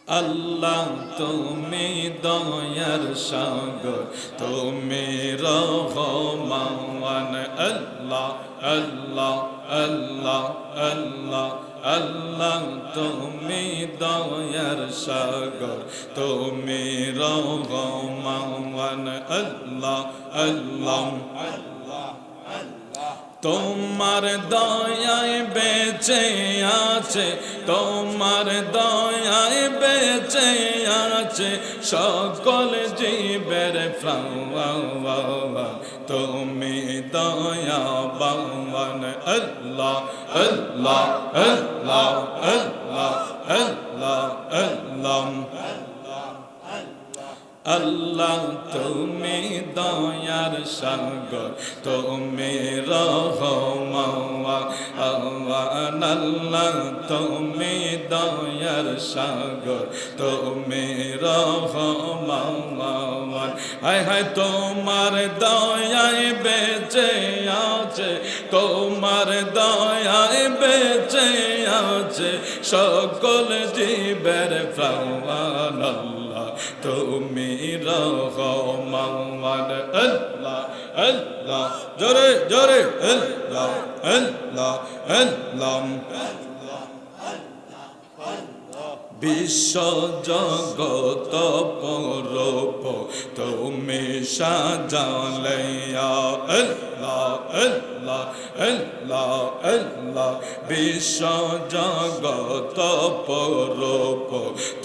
আল্লাহ তুমি দয়ার সাগর, তুমি রহমান। আল্লাহ আল্লাহ আল্লাহ আল্লাহ আল্লাহ তুমি দয়ার সাগর, তুমি রহমান। আল্লাহ আল্লাহ তোমার দয়ায় বেঁচে আছে, তোমার দয়ায় বেঁচে আছে সকল জীবের প্রাণ। তুমি দয়াবান। আল্লাহ আল্লাহ আল্লাহ আল্লাহ আল্লাহ আল্লাহ আল্লাহ তুমি দয়ার সাগর, তুমি রহমান। আল্লাহ তুমি দয়ার সাগর, তুমি রহমান। হায় হায় তোমার দয়ায় বেঁচে আছে, তোমার দয়ায় বেঁচে আছে সকল জীবের প্রাণ। তুমি রহমান। আল্লাহ আল্লাহ জোরে জোরে আল্লাহ আল্লাহ আল্লাহ বিশ্ব জগত পরপ তুমি সাজালে। আল্লাহ আল্লাহ আল্লাহ আল্লাহ বিশ্ব জগত পরপ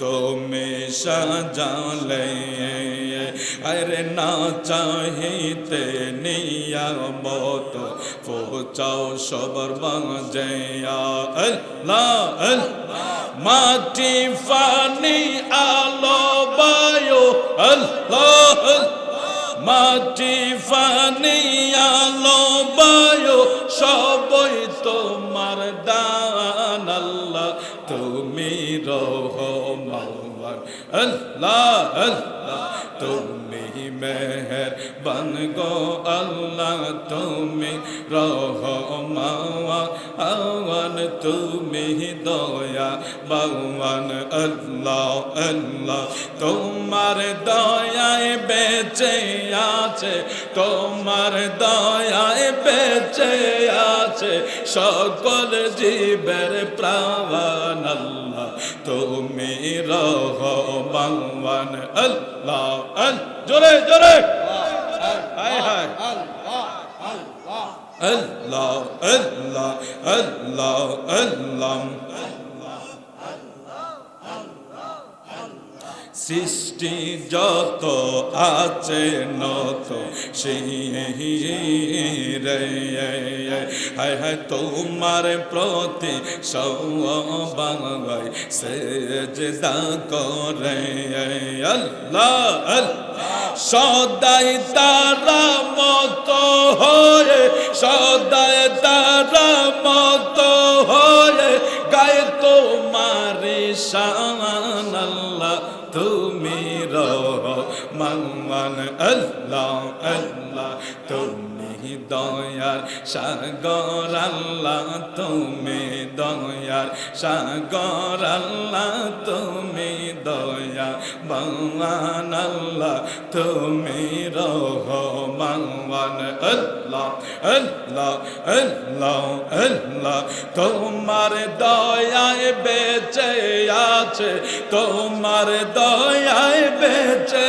তুমি সাজালে। আরে না চাহিতে নিয়ামত পৌঁছাও সবার মাঝে। আল্লাহ আল্লাহ মাটি পানি আলো বায়ু। আল্লাহ মাটি পানি আলো বায়ু সবই তোমার দান। আল্লাহ তুমি রহমান। আল্লাহ আল্লাহ তুমি মেহেরবান গো। আল্লাহ তুমি রহমান, তুমি দয়া বাওয়ান। আল্লাহ আল্লাহ তোমার দয়ায় বেঁচে আছে, তোমার দয়ায় বেঁচে আছে সকল জীবের প্রাণ। আল্লাহ তুমি রহমান। আল্লাহ জোরে জোরে হায় হায় আল্লাহ আল্লাহ আল্লাহ আল্লাহ সৃষ্টি যত আছে নত শিরে। হায় হায় তোমার প্রতি সবাই সেজদা করে। আল্লাহ সদাই তারা মত হয়ে, সদাই তারা মত হয়ে গায়ে তোমারি শান। আল্লাহ তুমি রহমান। আল্লাহ আল্লাহ তুমি দয়ার সাগর। আল্লাহ তুমি দয়ার সাগর। আল্লাহ তুমি দয়া বাওয়ান। আল্লাহ তুমি রহমান। আল্লাহ আল্লাহ আল্লাহ আল্লাহ তোমার দয়ায় বেঁচে আছে, তোমার দয়ায় বেঁচে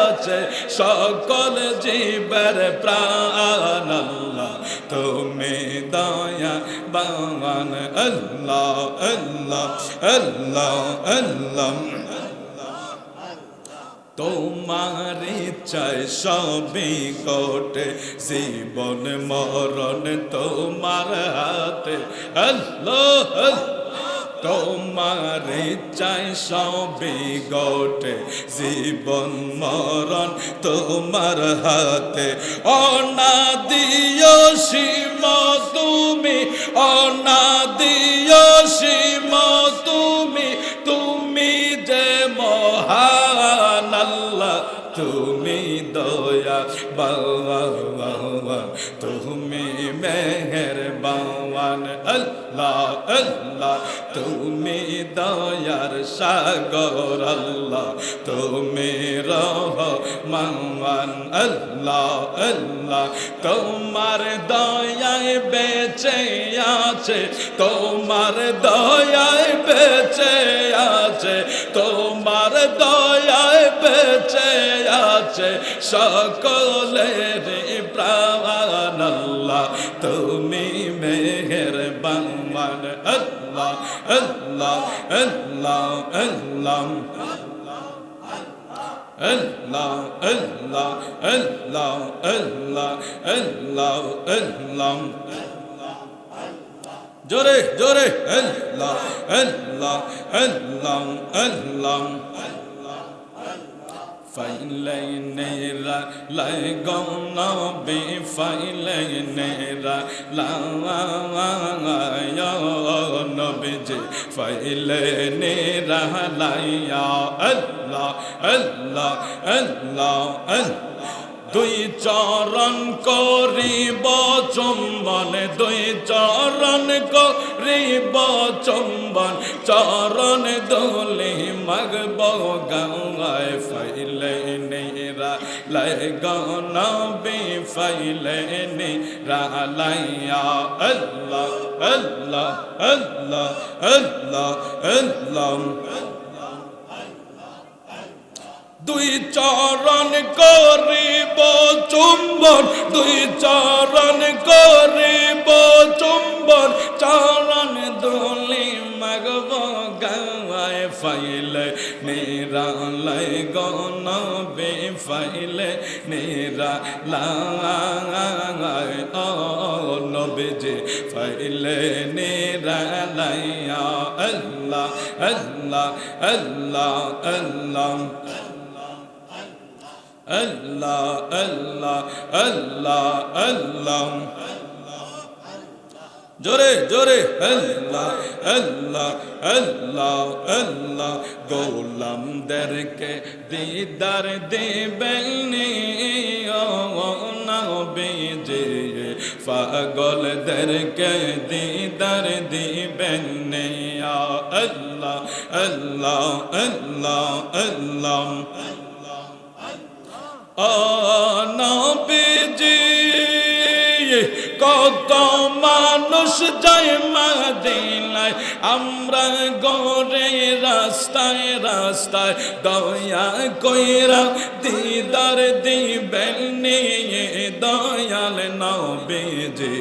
আছে সকল জীবের প্রাণ। আল্লাহ তুমি দয়া বাওয়ান। আল্লাহ আল্লাহ আল্লাহ আল্লাহ তোমার ইচ্ছায় সবই ঘটে, জীবন মরণ তোমার হাতে। আল্লাহ তোমার ইচ্ছায় সবই ঘটে, জীবন মরণ তোমার হাতে। অনাদিও সীম তুমি, অনাদিও সীম তুমি, তুমি যে মহান। আল্লাহ তুমি দয়া বাওয়ান, তুমি মেহেরবান। আল্লাহ আল্লাহ তুমি দয়ার সাগর আল্লাহ তুমি রহমান আল্লাহ আল্লাহ তোমার দয়ায় বেঁচে আছে তোমার দয়ায় বেঁচে আছে তোমার দয়ায় বেঁচে আছে সকলের প্রাণ আল্লাহ তুমি মেহেরবান আল্লাহ আল্লাহ আল্লাহ আল্লাহ Allah, Allah, Allah, Allah, Allah, Allah. Jore, jore, Allah, Allah, Allah, Allah. Failainera, lai gona be failainera, la ya nabije. Failainera, la ya Allah, Allah, Allah, Allah. দুই চরণ করিব চুম্বন দুই চরণ করিব চুম্বন চরণ দোলে মগব গায় ফাইলে নেরা লাই গনা বে ফাইলে নেরা লাইয়া আল্লাহ আল্লাহ আল্লাহ আল্লাহ আল্লাহ দুই চরণ করিব চুম্বন দুই চরণ করিব চুম্বন চরণ দোলে মগব গায় ফাইলে নেরা লাই গনা বে ফাইলে নেরা লাই ও নবীজি ফাইলে নেরা লাইয়া আল্লাহ আল্লাহ আল্লাহ আল্লাহ Allah, Allah, Allah, Allah. Jore, jore, Allah, Allah, Allah, Allah. Golam derke didar dibelni o nabije. Fagol derke didar dibelni ya Allah, Allah, Allah, Allah. নবীজি কত মানুষ যায় মদিনায় আমরা গরে রাস্তায় রাস্তায় দয়া কইরা দিদার দিবেন নিয়ে দয়াল নবীজি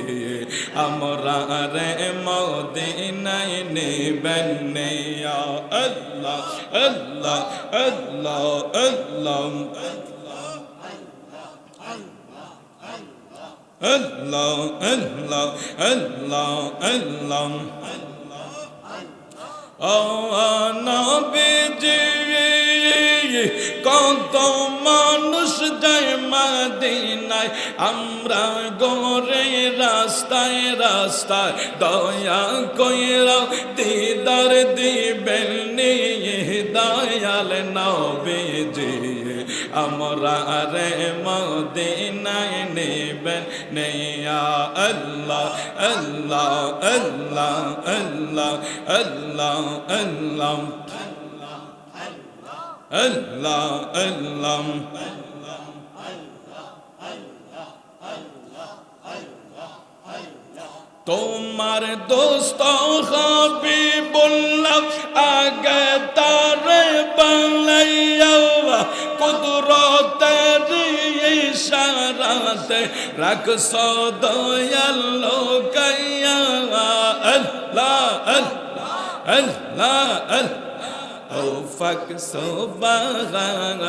আমরা রে মদিনায় নেবেন নিয়া আল্লাহ আল্লাহ আল্লাহ আল্লাহ Allah, Allah, Allah, Allah. Oh, Nabiji, কত মানুষ যায় মদিনায় আমরা গরে রাস্তায় রাস্তায় দয়া কইরা দিদার দিবেন নিয়ে দয়াল নবীজি আমরা রে মদিনায় নেবেন নেয়া আল্লাহ আল্লাহ আল্লাহ আল্লাহ আল্লাহ আল্লাহ Allah, Allah, তোমার দোস্ত হাবিবুল্লাহ আগে তারে বানাইয়া কুদরতের ইশারাতে রাখছ দয়াল লোকাইয়া আল্লাহ আল্লাহ আল্লাহ আল্লাহ ও ফাক সুবহান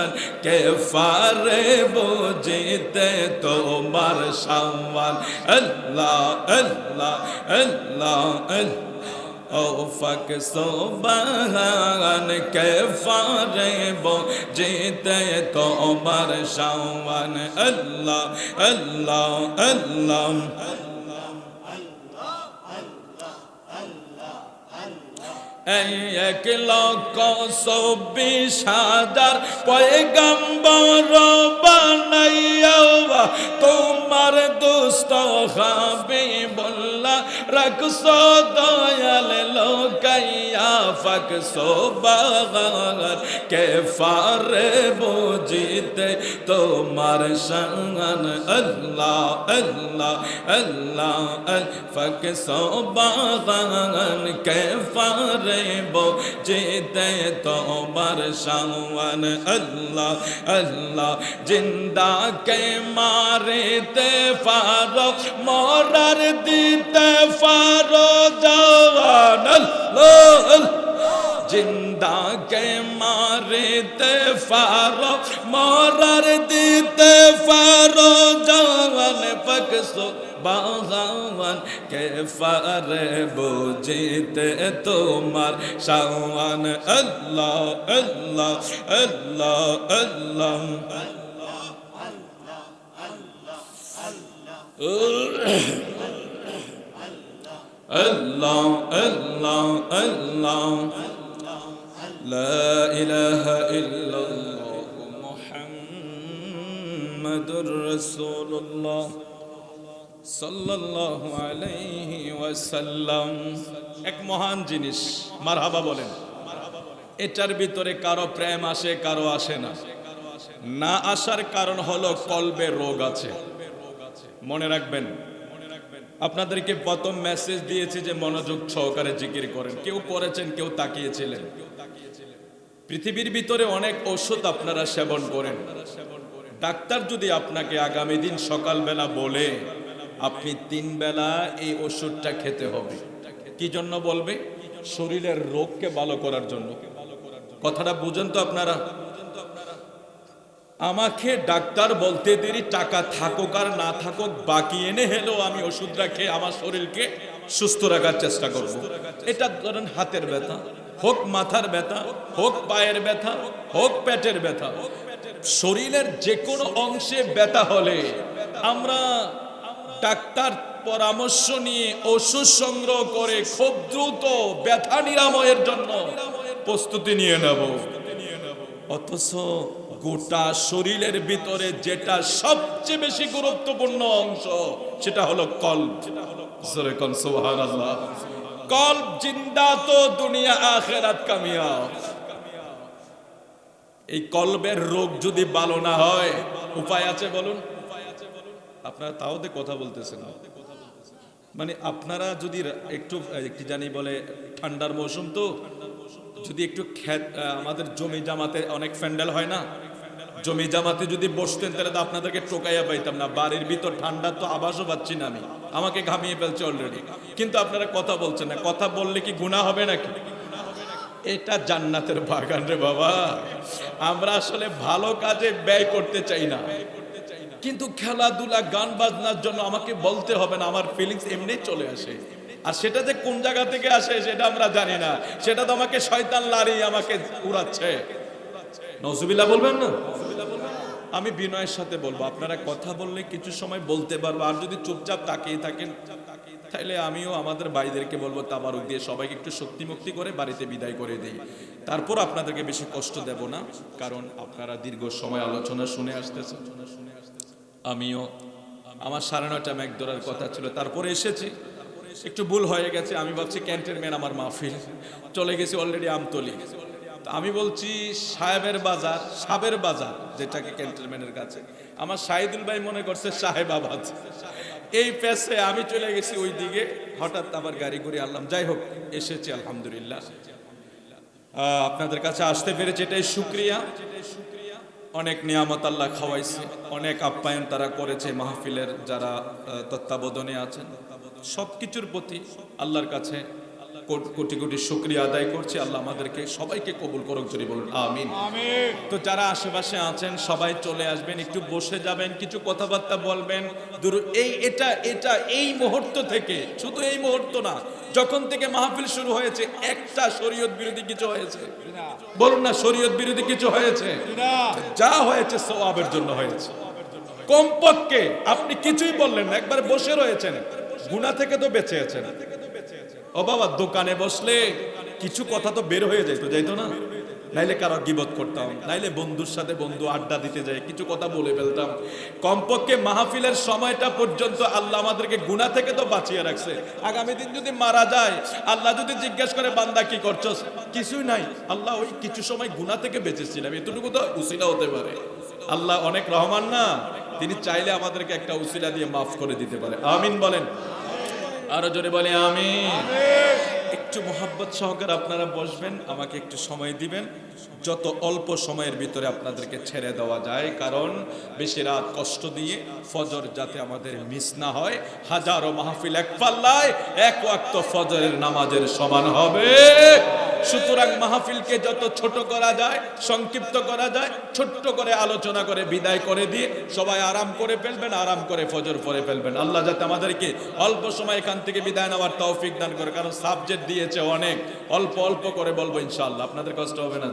কে ফারে বুঝিতে তোমার সম্মান আল্লাহ আল্লাহ আল্লাহ ও ফাক সুবহান কে ফারে বুঝিতে তোমার সম্মান আল্লাহ আল্লাহ আল্লাহ এই 1,24,000 পয়গম্বর বানাইয়া তোমার দোস্ত হাবিবুল্লাহ রাখছো দয়াল লোকাইয়া ফাকসো বাগার কে ফারে বুঝিতে তোমার শান আল্লাহ আল্লাহ আল্লাহ ফাকসো বাগার কে ফারে বুঝিতে তোমার শান আল্লাহ আল্লাহ জিন্দা কে মারিতে ফারো মরার দিতে ফারো জওয়ান আল্লাহ জিন্দা কে মারিতে ফারো মরার দিতে ফারো জওয়ান ফাকসো বাগান কে ফারে বুঝিতে তোমার শান আল্লাহ আল্লাহ আল্লাহ আল্লাহ Allah Allah Allah La ilaha illallah Muhammadur Rasulullah sallallahu alayhi wasallam এক মহান জিনিস মারহাবা বলেন এটার ভিতরে কারো প্রেম আসে কারো আসে না না আসার কারণ হলো কলবে রোগ আছে মনে রাখবেন আপনাদেরকে প্রথম মেসেজ দিয়েছি যে মনোযোগ সহকারে জিকির করেন কেউ করেছেন কেউ তাকিয়েছিলেন পৃথিবীর ভিতরে অনেক ওষুধ আপনারা সেবন করেন ডাক্তার যদি আপনাকে আগামী দিন সকালবেলা বলে আপনি 3 বেলা এই ওষুধটা খেতে হবে কি জন্য বলবে শরীরের রোগকে ভালো করার জন্য কথাটা বুঝেন তো আপনারা আমাকে ডাক্তার বলতে দেরি টাকা থাকুক আর না থাকুক বাকি এনে হেলেও আমি ওষুধটা খেয়ে আমার শরীরকে সুস্থ রাখার চেষ্টা করব এটা ধরেন হাতের ব্যথা হোক মাথার ব্যথা হোক পায়ের ব্যথা হোক পেটের ব্যথা শরীরের যে কোনো অংশে ব্যথা হলে আমরা ডাক্তার পরামর্শ নিয়ে ওষুধ সংগ্রহ করে খুব দ্রুত ব্যথা নিরাময়ের জন্য প্রস্তুতি নিয়ে নেব অথচ গোটা শরীরের ভিতরে যেটা সবচেয়ে বেশি গুরুত্বপূর্ণ অংশ সেটা হলো কলব জোরে কোন সুবহানাল্লাহ কলব জিন্দা তো দুনিয়া আখিরাত কামিয়াব এই কলবের রোগ যদি ভালো না হয় উপায় আছে বলুন আপনারা তাও দিয়ে কথা বলতেছেন মানে আপনারা যদি একটু কি জানি বলে ঠান্ডার মৌসুম তো যদি একটু আমাদের জমি জামাতে অনেক প্যান্ডেল হয় না জমি জামাতে যদি বসতেন তাহলে তো আপনাদেরকে টোকাইয়া পাইতাম না বাড়ির ভিতর ঠান্ডা তো আবাসও পাচ্ছি না আমি আমাকে ঘামিয়ে ফেলছে অলরেডি কিন্তু আপনারা কথা বলছেন না কথা বললে কি গুনাহ হবে নাকি এটা জান্নাতের বাগান রে বাবা আমরা আসলে ভালো কাজে ব্যয় করতে চাই না কিন্তু খেলাধুলা গান বাজনার জন্য আমাকে বলতে হবে না আমার ফিলিংস এমনি চলে আসে আর সেটা যে কোন জায়গা থেকে আসে সেটা আমরা জানি না সেটা তো আমাকে শয়তান লারি আমাকে উড়াচ্ছে নওজুবিল্লাহ বলবেন না আমি বিনয়ের সাথে বলবো আপনারা কথা বললে কিছু সময় বলতে পারবো আর যদি চুপচাপ তাকিয়ে থাকেন তাহলে আমিও আমাদের ভাইদেরকে বলবো তাবারুক দিয়ে সবাইকে একটু শক্তি মুক্তি করে বাড়িতে বিদায় করে দেই তারপর আপনাদেরকে বেশি কষ্ট দেব না কারণ আপনারা দীর্ঘ সময় আলোচনা শুনে আসতেছেন আমিও আমার 9:30 মেঘ ধরার কথা ছিল তারপরে এসেছি একটু ভুল হয়ে গেছে আমি ভাবছি ক্যান্টনমেন্ট আমার মাহফিল চলে গেছি অলরেডি আমতলি আমি বলছি সাহেবের বাজার যেটাকে ক্যান্টনমেন্টের কাছে আমার শাহিদুল ভাই মনে করছে সাহেবাবাদ এই পেছে আমি চলে গেছি ওই দিকে হঠাৎ আবার গাড়ি করে আনলাম যাই হোক এসেছি আলহামদুলিল্লাহ আপনাদের কাছে আসতে পেরেছি এটাই শুকরিয়া অনেক নিয়ামত আল্লাহ খাওয়াইছে অনেক আপ্যায়ন তারা করেছে মাহফিলের যারা তত্ত্বাবধানে আছেন সবকিছুর প্রতি আল্লাহর কাছে কোটি কোটি শুকরিয়া আদায় করছি আল্লাহ আমাদেরকে সবাইকে কবুল করুক যদি বলুন আমিন তো যারা আশেপাশে আছেন সবাই চলে আসবেন একটু বসে যাবেন কিছু কথাবার্তা বলবেন এই মুহূর্ত থেকে শুধু এই মুহূর্ত না যখন থেকে মাহফিল শুরু হয়েছে একটা শরীয়ত বিরোধী কিছু হয়েছে বলুন না শরীয়ত বিরোধী কিছু হয়েছে যা হয়েছে সওয়াবের জন্য হয়েছে কমপক্ষে আপনি কিছুই বললেন না একবার বসে রয়েছেন গুনাহ থেকে তো বেঁচে আছেন ও বাবা দোকানে বসলে কিছু কথা তো বের হয়ে যাইতো, যাইতো না? নাইলে কারো গীবত করতাম, নাইলে বন্ধুর সাথে বন্ধু আড্ডা দিতে যাই কিছু কথা বলে ফেলতাম। কমপক্ষে মাহফিলের সময়টা পর্যন্ত আল্লাহ আমাদেরকে গুনাহ থেকে তো বাঁচিয়ে রাখছে। আগামী দিন যদি মারা যায়, আল্লাহ যদি জিজ্ঞেস করে বান্দা কি করছস, কিছুই নাই, আল্লাহ ওই কিছু সময় গুনাহ থেকে বেঁচেছিলাম, এতটুকু তো উসিলা হতে পারে। আল্লাহ অনেক রহমান না, তিনি চাইলে আমাদেরকে একটা উসিলা দিয়ে মাফ করে দিতে পারে। আমিন বলেন, আরো জোরে বলে আমিন। একটু মোহাব্বত সহকারে আপনারা বসবেন, আমাকে একটু সময় দিবেন, যত অল্প সময়ের ভিতরে আপনাদেরকে ছেড়ে দেওয়া যায়, কারণ বেশি রাত কষ্ট দিয়ে ফজর যাতে আমাদের মিস না হয়। হাজারো মাহফিল এক পাল্লায়, এক ওয়াক্ত ফজরের নামাজের সমান হবে। সুতরাং মাহফিলকে যত ছোট করা যায়, সংক্ষিপ্ত করা যায়, ছোট্ট করে আলোচনা করে বিদায় করে দিয়ে সবাই আরাম করে ফেলবেন, আরাম করে ফজর পড়ে ফেলবেন। আল্লাহ যাতে আমাদেরকে অল্প সময় এখান থেকে বিদায় নেওয়ার তৌফিক দান করে, কারণ সাবজেক্ট দিয়েছে অনেক, অল্প অল্প করে বলবো ইনশাআল্লাহ। আপনাদের কষ্ট হবে না?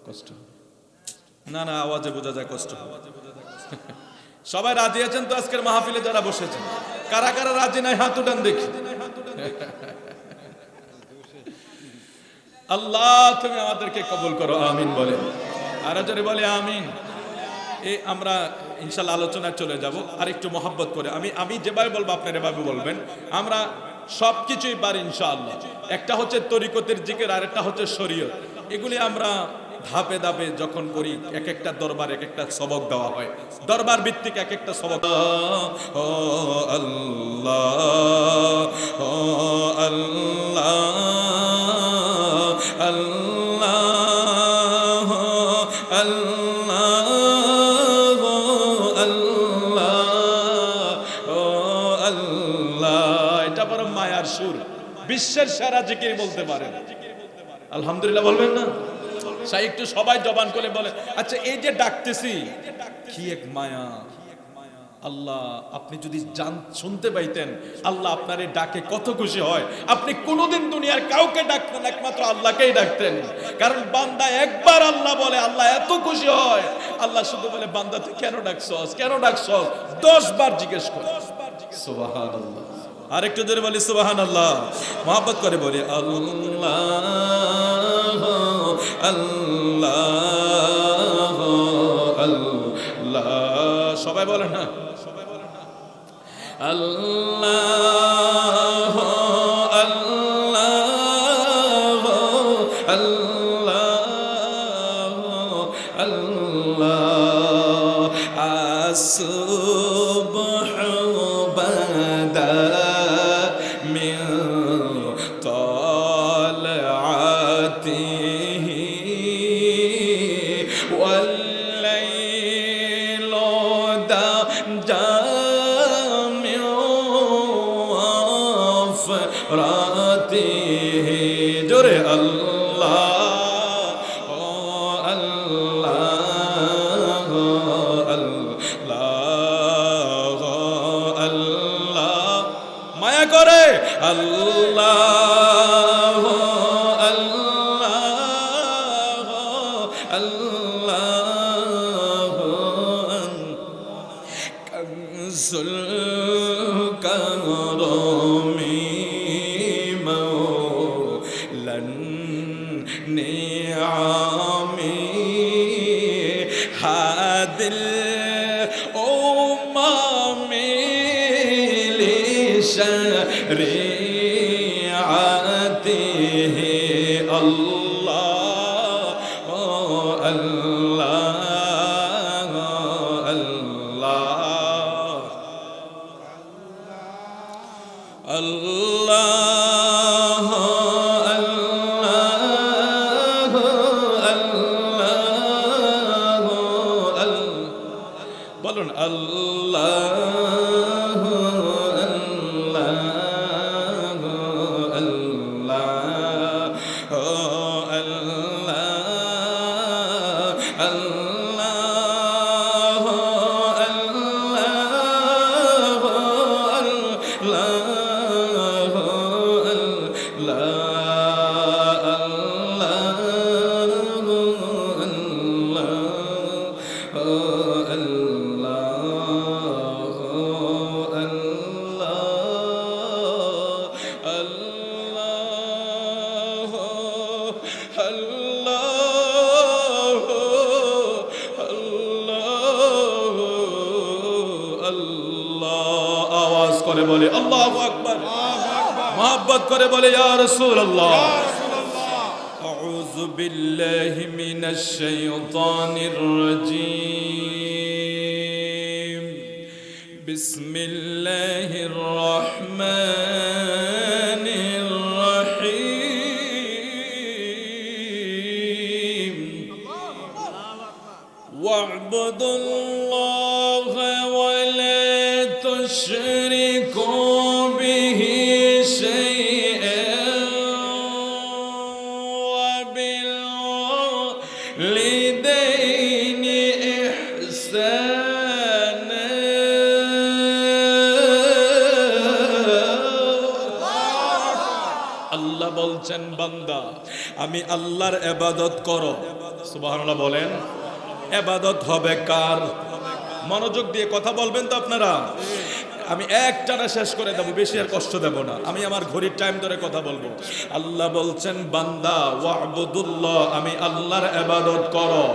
কষ্ট না, না আওয়াজে বোঝা যায় কষ্ট। সবাই রাজি আছেন তো আজকের মাহফিলে যারা বসেছেন? কারা কারা রাজি নাই হাত উঠান দেখি। আল্লাহ তুমি আমাদেরকে কবুল করো, আমিন বলে। আর জোরে বলে আমিন। এই আমরা ইনশাআল্লাহ আলোচনায় চলে যাব। আর একটু মহব্বত করে আমি যেভাবে বলবো আপনারা এভাবে বলবেন। আমরা সবকিছুই পারি ইনশাআল্লাহ। একটা হচ্ছে তরিকতের জিকির, আর একটা হচ্ছে শরীয়ত। এগুলি আমরা ধাপে ধাপে যখন করি, এক একটা দরবার এক একটা সবক দেওয়া হয়, দরবার ভিত্তিক এক একটা সবক। ও আল্লাহ, ও আল্লাহ, আল্লাহ, আল্লাহ, আল্লাহ, ও আল্লাহ। এটা বড় মায়ার সুর, বিশ্বের সেরা জিকির বলতে পারেন। আলহামদুলিল্লাহ বলবেন না? সাই একটু সবাই জবান করে বলে। আচ্ছা, এই যে ডাকতেছি, কি এক মায়া। আল্লাহ আপনি যদি শুনতে পাইতেন আল্লাহ আপনার এই ডাকে কত খুশি হয়। আপনি কোনোদিন দুনিয়ার কাউকে ডাকতেন, একমাত্র আল্লাহকেই ডাকতেন। কারণ বান্দা একবার আল্লাহ বলে, আল্লাহ এত খুশি হয়। আল্লাহ শুধু বলে, বান্দা তুই কেন ডাকছস, কেন ডাকছস, 10 বার জিজ্ঞেস কর। সুবহানাল্লাহ। আরেকটু জোরে বলি সুবহানাল্লাহ, মহব্বত করে বলি আল্লাহ, আল্লাহ, আল্লাহ। সবাই বলে না? আল্লাহ, আল্লাহ, আল্লাহ, আল্লাহ। আসুবহু বাদা মিন তালআতিহি ওয়াল্লাইলু রাতিহি। জোরে আল্লাহ, ও আল্লাহ, আল্লাহ, আল্লাহ। মায়া করে আল্লাহ, আল্লাহ, আল্লাহ। কানজুল কারমি নিআমি হাদিল উম্মামি লিশরিআতিহি। আল্লাহ, ও আল্লাহ, আল্লাহ, আল্লাহ, বলুন আল্লাহ, আল্লাহ, আল্লাহ, ও আল্লাহ, আল্লাহ, আল্লাহ, আল্লাহ, আল্লাহ, আল্লাহ আল্লাহ আল্লাহ। আওয়াজ করে বলে আল্লাহু আকবার, মুহাব্বত করে বলে ইয়া রাসূলুল্লাহ। আউযু বিল্লাহি মিনাশ শাইতানির রাজীম। বিসমিল্লাহির রহমানির রহিম। ওয়া'বুদুল্লাহা ওয়া লা তুশরিকু বিহি শাইআন ওয়া বিল ওয়ালিদাইনি ইহসানা। আল্লাহ বলছেন বান্দা আমি আল্লাহর ইবাদত করো। সুবহানাল্লাহ বলেন। ইবাদত হবে কার? মনোযোগ দিয়ে কথা বলবেন তো আপনারা। আমি একটানা শেষ করে দেব, বেশি আর কষ্ট দেব না। আমি আমার ঘড়ির টাইম ধরে কথা বলবো। আল্লাহ বলছেন বান্দা ওয়া'বুদুল্লাহ, আমি আল্লাহর ইবাদত করো,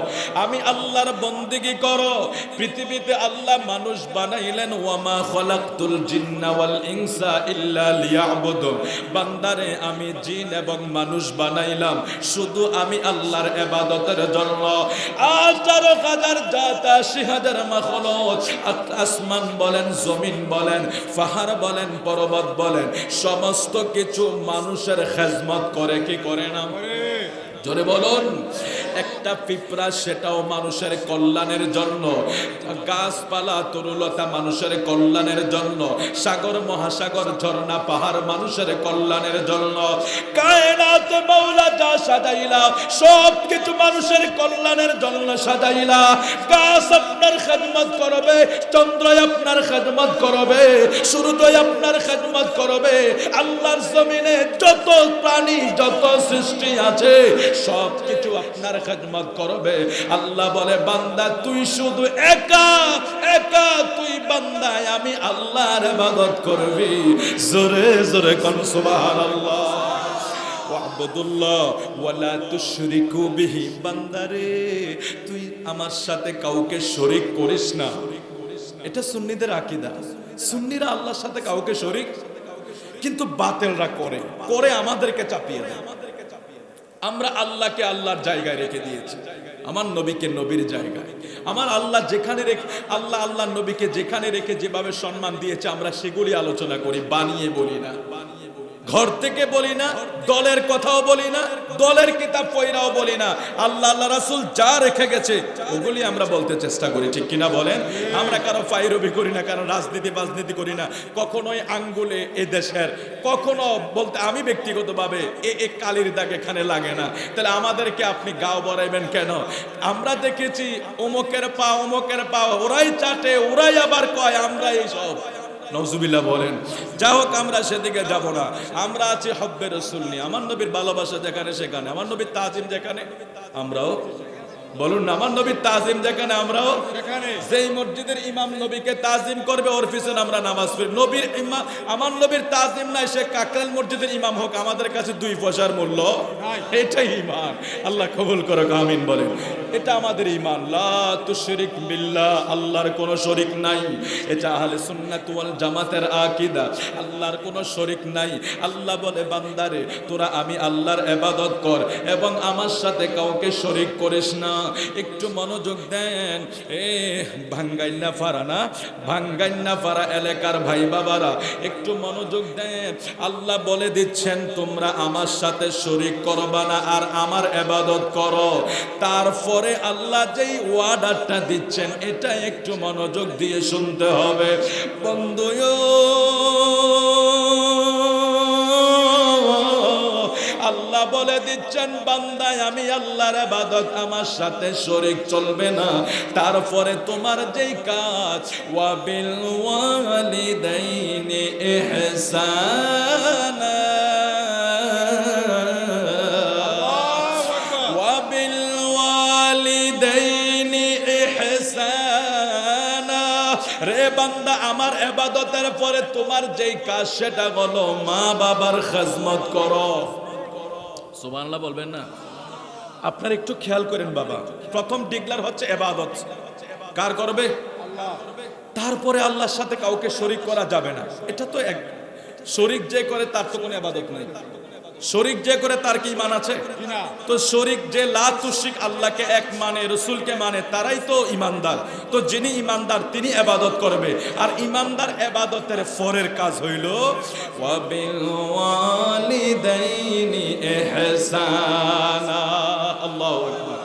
আমি আল্লাহর বন্দেগী করো। পৃথিবীতে আল্লাহ মানুষ বানাইলেন ওয়ামা খালাকতুল জিন্না ওয়াল ইনসা ইল্লা লিয়া'বুদুন। বান্দারে আমি জিন এবং মানুষ বানাইলাম শুধু আমি আল্লাহর ইবাদতের জন্য। হাজারো হাজার জাত, ৮০,০০০ মাখলুক, আসমান বলেন, জমিন বলেন, পাহাড় বলেন, পর্বত বলেন, সমস্ত কিছু মানুষের খেদমত করে কি করে না? জোরে বলুন। একটা পিঁপড়া সেটাও মানুষের কল্যাণের জন্য, গাছপালা তরুলতা মানুষের কল্যাণের জন্য, সাগর মহাসাগর ঝর্ণা পাহাড় মানুষের কল্যাণের জন্য। কায়নাত মাওলা যা সাজাইলা সব কিছু মানুষের কল্যাণের জন্য সাজাইলা। গাছ আপনার খেদমত করবে, চন্দ্র আপনার খেদমত করবে, সূর্য আপনার খেদমত করবে। আল্লাহর জমিনে যত প্রাণী যত সৃষ্টি আছে সব কিছু আপনার খেদমত করবে। আল্লাহ বলে বান্দা তুই শুধু একা একা, তুই বান্দায় আমি আল্লাহর ইবাদত করবি। জোরে জোরে কোন সুবহানাল্লাহ। ওয়া'বুদুল্লাহ ওয়া লা তুশরিকু বিহি। বান্দারে তুই আমার সাথে কাউকে শরীক করিস না। এটা সুন্নিদের আকীদা। সুন্নিরা আল্লাহর সাথে কাউকে শরীক, কিন্তু বাতিলরা করে করে আমাদেরকে চাপিয়ে দেয়। আমরা আল্লাহকে আল্লাহর জায়গায় রেখে দিয়েছি, আমার নবীকে নবীর জায়গায়। আমার আল্লাহ যেখানে রেখে, আল্লাহ আল্লাহর নবীকে যেখানে রেখে যেভাবে সম্মান দিয়েছে আমরা সেগুলি আলোচনা করি, বানিয়ে বলি না, ঘর থেকে বলি না, দলের কথাও বলি না, দলের কিতাব পয়রাও বলি না। আল্লাহ আল্লাহ রাসূল যা রেখে গেছে ওগুলি আমরা বলতে চেষ্টা করি, ঠিক কিনা বলেন? আমরা কারো ফাইরবি করি না, কারো রাজনীতি করি না, কখনোই আঙ্গুলে এ দেশের কখনো বলতে আমি ব্যক্তিগতভাবে এ কালির দাগ এখানে লাগে না। তাহলে আমাদেরকে আপনি গাও বড়াইবেন কেন? আমরা দেখেছি অমুকের পা ওরাই চাটে, ওরাই আবার কয় আমরা এই সব। নওজুবিল্লাহ বলেন। যা হোক আমরা সেদিকে যাব না। আমরা আছি হব্বে রাসূল নিয়ে। আমার নবীর ভালোবাসা যেখানে সেখানে, আমার নবীর তাজিম যেখানে আমরাও বলুন না, আমার নবীর তাজিম যেখানে আমরাও সেখানে। যেই মসজিদের ইমাম নবীকে তাজিম করবে ওর পিছনে আমরা নামাজ পড়ি। নবীর ইমাম, আমার নবীর তাজিম নাই, সে কাকরাইল মসজিদের ইমাম হোক, আমাদের কাছে 2 পয়সার মূল্য নাই। এটাই ঈমান। আল্লাহ কবুল করুক, আমিন বলেন। এটা আমাদের ঈমান। লা তুশরিক বিল্লাহ, আল্লাহর কোনো শরীক নাই। এটা আহলে সুন্নাত ওয়াল জামাতের আকীদা, আল্লাহর কোনো শরীক নাই। আল্লাহ বলে বান্দারে তোরা আমি আল্লাহর ইবাদত কর এবং আমার সাথে কাউকে শরীক করিস না। একটু মনোযোগ দেন। ভাঙ্গাইন্না ফারা এলাকার ভাই বাবারা একটু মনোযোগ দেন। আল্লাহ বলে দিচ্ছেন তোমরা আমার সাথে শরীক করবা না আর আমার ইবাদত করো। তারপরে আল্লাহ যেই ওয়াদাটা দিচ্ছেন এটা একটু মনোযোগ দিয়ে শুনতে হবে বন্ধুও। আল্লাহ বলে দিচ্ছেন বান্দায় আমি আল্লাহর ইবাদত, আমার সাথে শরীক চলবে না। তারপরে তোমার যেই কাজ ওয়া বিল ওয়ালিদাইনি ইহসানা, ওয়া বিল ওয়ালিদাইনি ইহসানা। রে বান্দা আমার ইবাদতের পরে তোমার যেই কাজ সেটা হলো মা বাবার খেদমত করো। সুবহানাল্লাহ বলবেন না? আপনারা একটু খেয়াল করেন বাবা, প্রথম ডিক্লার হচ্ছে ইবাদত কার করবে? আল্লাহ। তারপরে আল্লাহর সাথে কাউকে শরীক করা যাবে না। এটা তো এক, শরীক যে করে তার তো কোনো ইবাদত নাই। শরীক যে করে তার কি ঈমান আছে? তো শরীক যে লা তুশরিক, আল্লাহকে এক মানে, রাসূলকে মানে, তারাই তো ঈমানদার। তো যিনি ঈমানদার তিনি ইবাদত করবে। আর ঈমানদার ইবাদতের পরের কাজ হইল ওয়া বিল ওয়ালিদাইনি ইহসানা। আল্লাহু আকবার।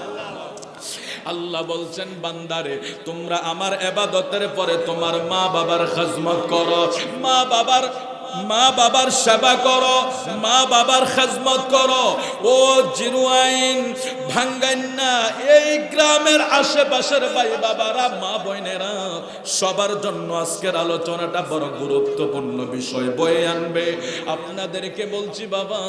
আল্লাহ বলছেন বান্দারে তোমরা আমার ইবাদতের পরে তোমার মা বাবার খিদমত করো, মা বাবার সেবা করো, মা বাবার খিদমত করো। ও জিরুয়াইন ভাঙ্গাইন্না, এই গ্রামের আশেপাশের ভাই বাবারা, মা বোনেরা, সবার জন্য আজকের আলোচনাটা বড় গুরুত্বপূর্ণ বিষয় বয়ে আনবে। আপনাদেরকে বলছি বাবা,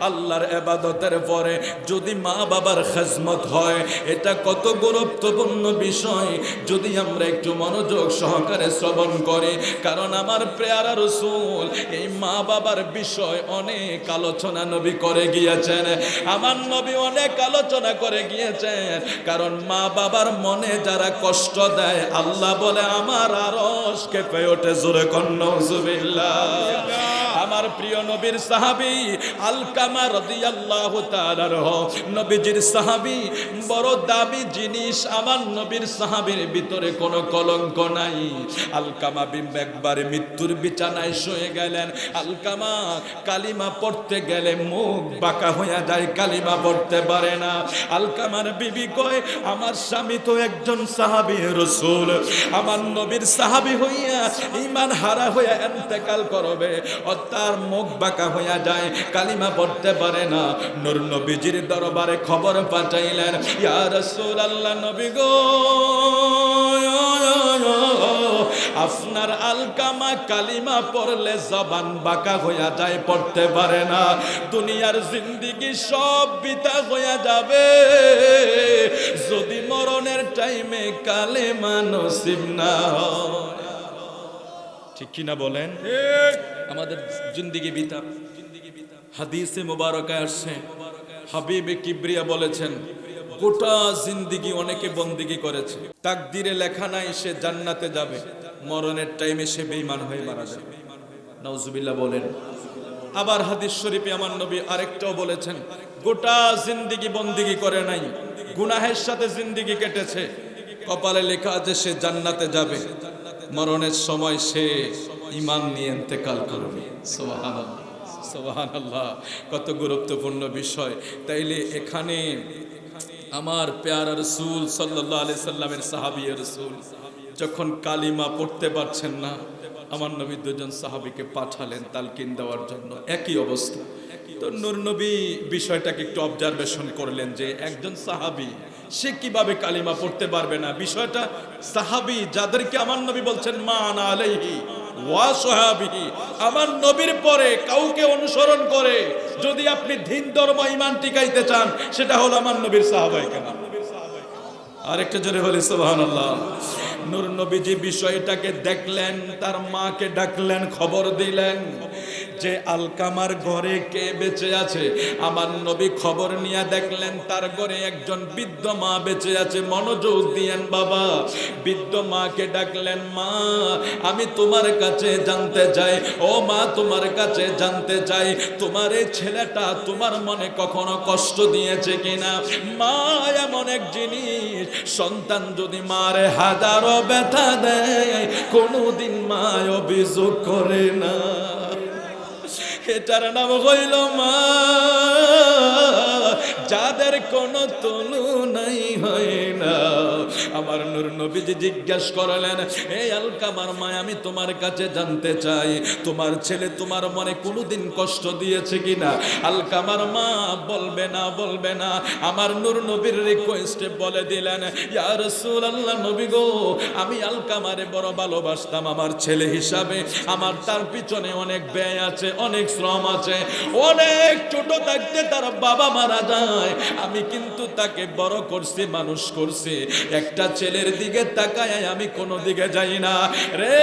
আল্লাহর ইবাদতের পরে যদি মা বাবার খিদমত হয়, এটা কত গুরুত্বপূর্ণ বিষয় যদি আমরা একটু মনোযোগ সহকারে শ্রবণ করি। কারণ আমার প্রিয় রাসূল এই মা বাবার বিষয় অনেক আলোচনা নবী করে গিয়েছেন। আমার নবী অনেক আলোচনা করে গিয়েছেন। কারণ মা বাবার মনে যারা কষ্ট দেয়, আল্লাহ বলে আমার আরশ কেঁপে ওঠে। জোরে কন নাউজুবিল্লাহ। আমার প্রিয় নবীর সাহাবী আলকামা রাদিয়াল্লাহু তাআলা আনহু, নবীজির সাহাবী, বড় দামি জিনিস। আমার নবীর সাহাবীর ভিতরে কোনো কলঙ্ক নাই। আলকামা একবারে মৃত্যুর বিছানায় শুয়ে গেলেন। আলকামা কালিমা পড়তে গেলে মুখ বাঁকা হয়ে যায়, কালিমা পড়তে পারে না। আলকামার বিবি কয় আমার স্বামী তো একজন সাহাবী রাসূল, আমার নবীর সাহাবী হইয়া ঈমান হারা হইয়া ইন্তেকাল করবে, তার মুখ বাঁকা হইয়া যায়, কালিমা পড়তে পারে না। নূর নবীজির দরবারে খবর পাঠাইলেন, ইয়া রাসূলুল্লাহ, নবী গো, আপনার আলকামা কালিমা পড়লে জবান বাঁকা হইয়া যায়, পড়তে পারে না। দুনিয়ার জিন্দেগি সব বিতা হইয়া যাবে যদি মরণের টাইমে কালেমা নসিব না হয়। ঠিক কিনা বলেন? আমাদের জিন্দেগি বিতা। হাদিসে মুবারকায় আসছে, হাবিবে কিবরিয়া বলেছেন গোটা জিন্দেগি অনেকে বন্দেগি করেছে, তাকদিরে লেখা নাই সে জান্নাতে যাবে, মরণের টাইমে সে বেঈমান হয়ে মারা যাবে। নাউজুবিল্লাহ বলেন। আবার হাদিস শরীফে আমার নবী আরেকটাও বলেছেন, গোটা জিন্দেগি বন্দেগি করে নাই, গুনাহের সাথে জিন্দেগি কেটেছে, কপালে লেখা আছে সে জান্নাতে যাবে, মরণের সময় সে ঈমান নিয়ে ইন্তেকাল করবে। সুবহানাল্লাহ, সুবহানাল্লাহ। কত গুরুত্বপূর্ণ বিষয়। তাইলে এখানে আমার প্যারা রাসূল সাল্লাল্লাহু আলাইহি সাল্লামের সাহাবী রাসূল যখন কালিমা পড়তে পারছেন না, আমার নবী দুজন সাহাবীকে পাঠালেন তালকিন দেওয়ার জন্য, একই অবস্থা। তো নূর নবী বিষয়টাকে একটু অবজারভেশন করলেন যে একজন সাহাবী সে কিভাবে কালিমা পড়তে পারবে না। বিষয়টা সাহাবী যাদেরকে আমার নবী বলছেন মা আনা আলাইহি ওয়া সাহাবিহি, আমার নবীর পরে কাউকে অনুসরণ করে যদি আপনি দ্বীন ধর্ম ঈমান টিকাইতে চান, সেটা হলো আমার নবীর সাহাবায়ে কেরাম। আরেকটা জোরে বলি সুবহানাল্লাহ। নূর নবীজি বিষয়টাকে দেখলেন, তার মাকে ডাকলেন, খবর দিলেন যে আলকামার ঘরে কে বেঁচে আছে। আমার নবী খবর নিয়ে দেখলেন তার ঘরে একজন বৃদ্ধ মা বেঁচে আছে। মনোযোগ দিয়েন বাবা। বৃদ্ধ মাকে ডাকলেন, মা আমি তোমার কাছে জানতে চাই, ও মা তোমার কাছে জানতে চাই তোমার এই ছেলেটা তোমার মনে কখনো কষ্ট দিয়েছে কিনা। মা এমন এক জিনিস, সন্তান যদি মারে হাজারো ব্যথা দেয় কোনোদিন মা অভিযোগ করে না। এটার নাম হইল মা, যাদের কোনো তুলনাই হয় না। আমার নূর নবীজি জিজ্ঞাসা করলেন, এই আলকামার মা আমি তোমার কাছে জানতে চাই তোমার ছেলে তোমার মনে কোনোদিন কষ্ট দিয়েছে কিনা। আলকামার মা বলবে না, বলবে না। আমার নূর নবীর রিকোয়েস্টে বলে দিলেন, ইয়া রাসূলুল্লাহ, নবী গো, আমি আলকামারে বড় ভালোবাসতাম আমার ছেলে হিসাবে, আমার তার পিছনে অনেক ব্যয় আছে, অনেক শ্রম আছে, অনেক ছোট থাকতে তার বাবা মারা যায়, আমি কিন্তু তাকে বড় করছি, মানুষ করছি। একটা ছেলের দিকে তাকায় আমি কোনো দিকে যাই না রে।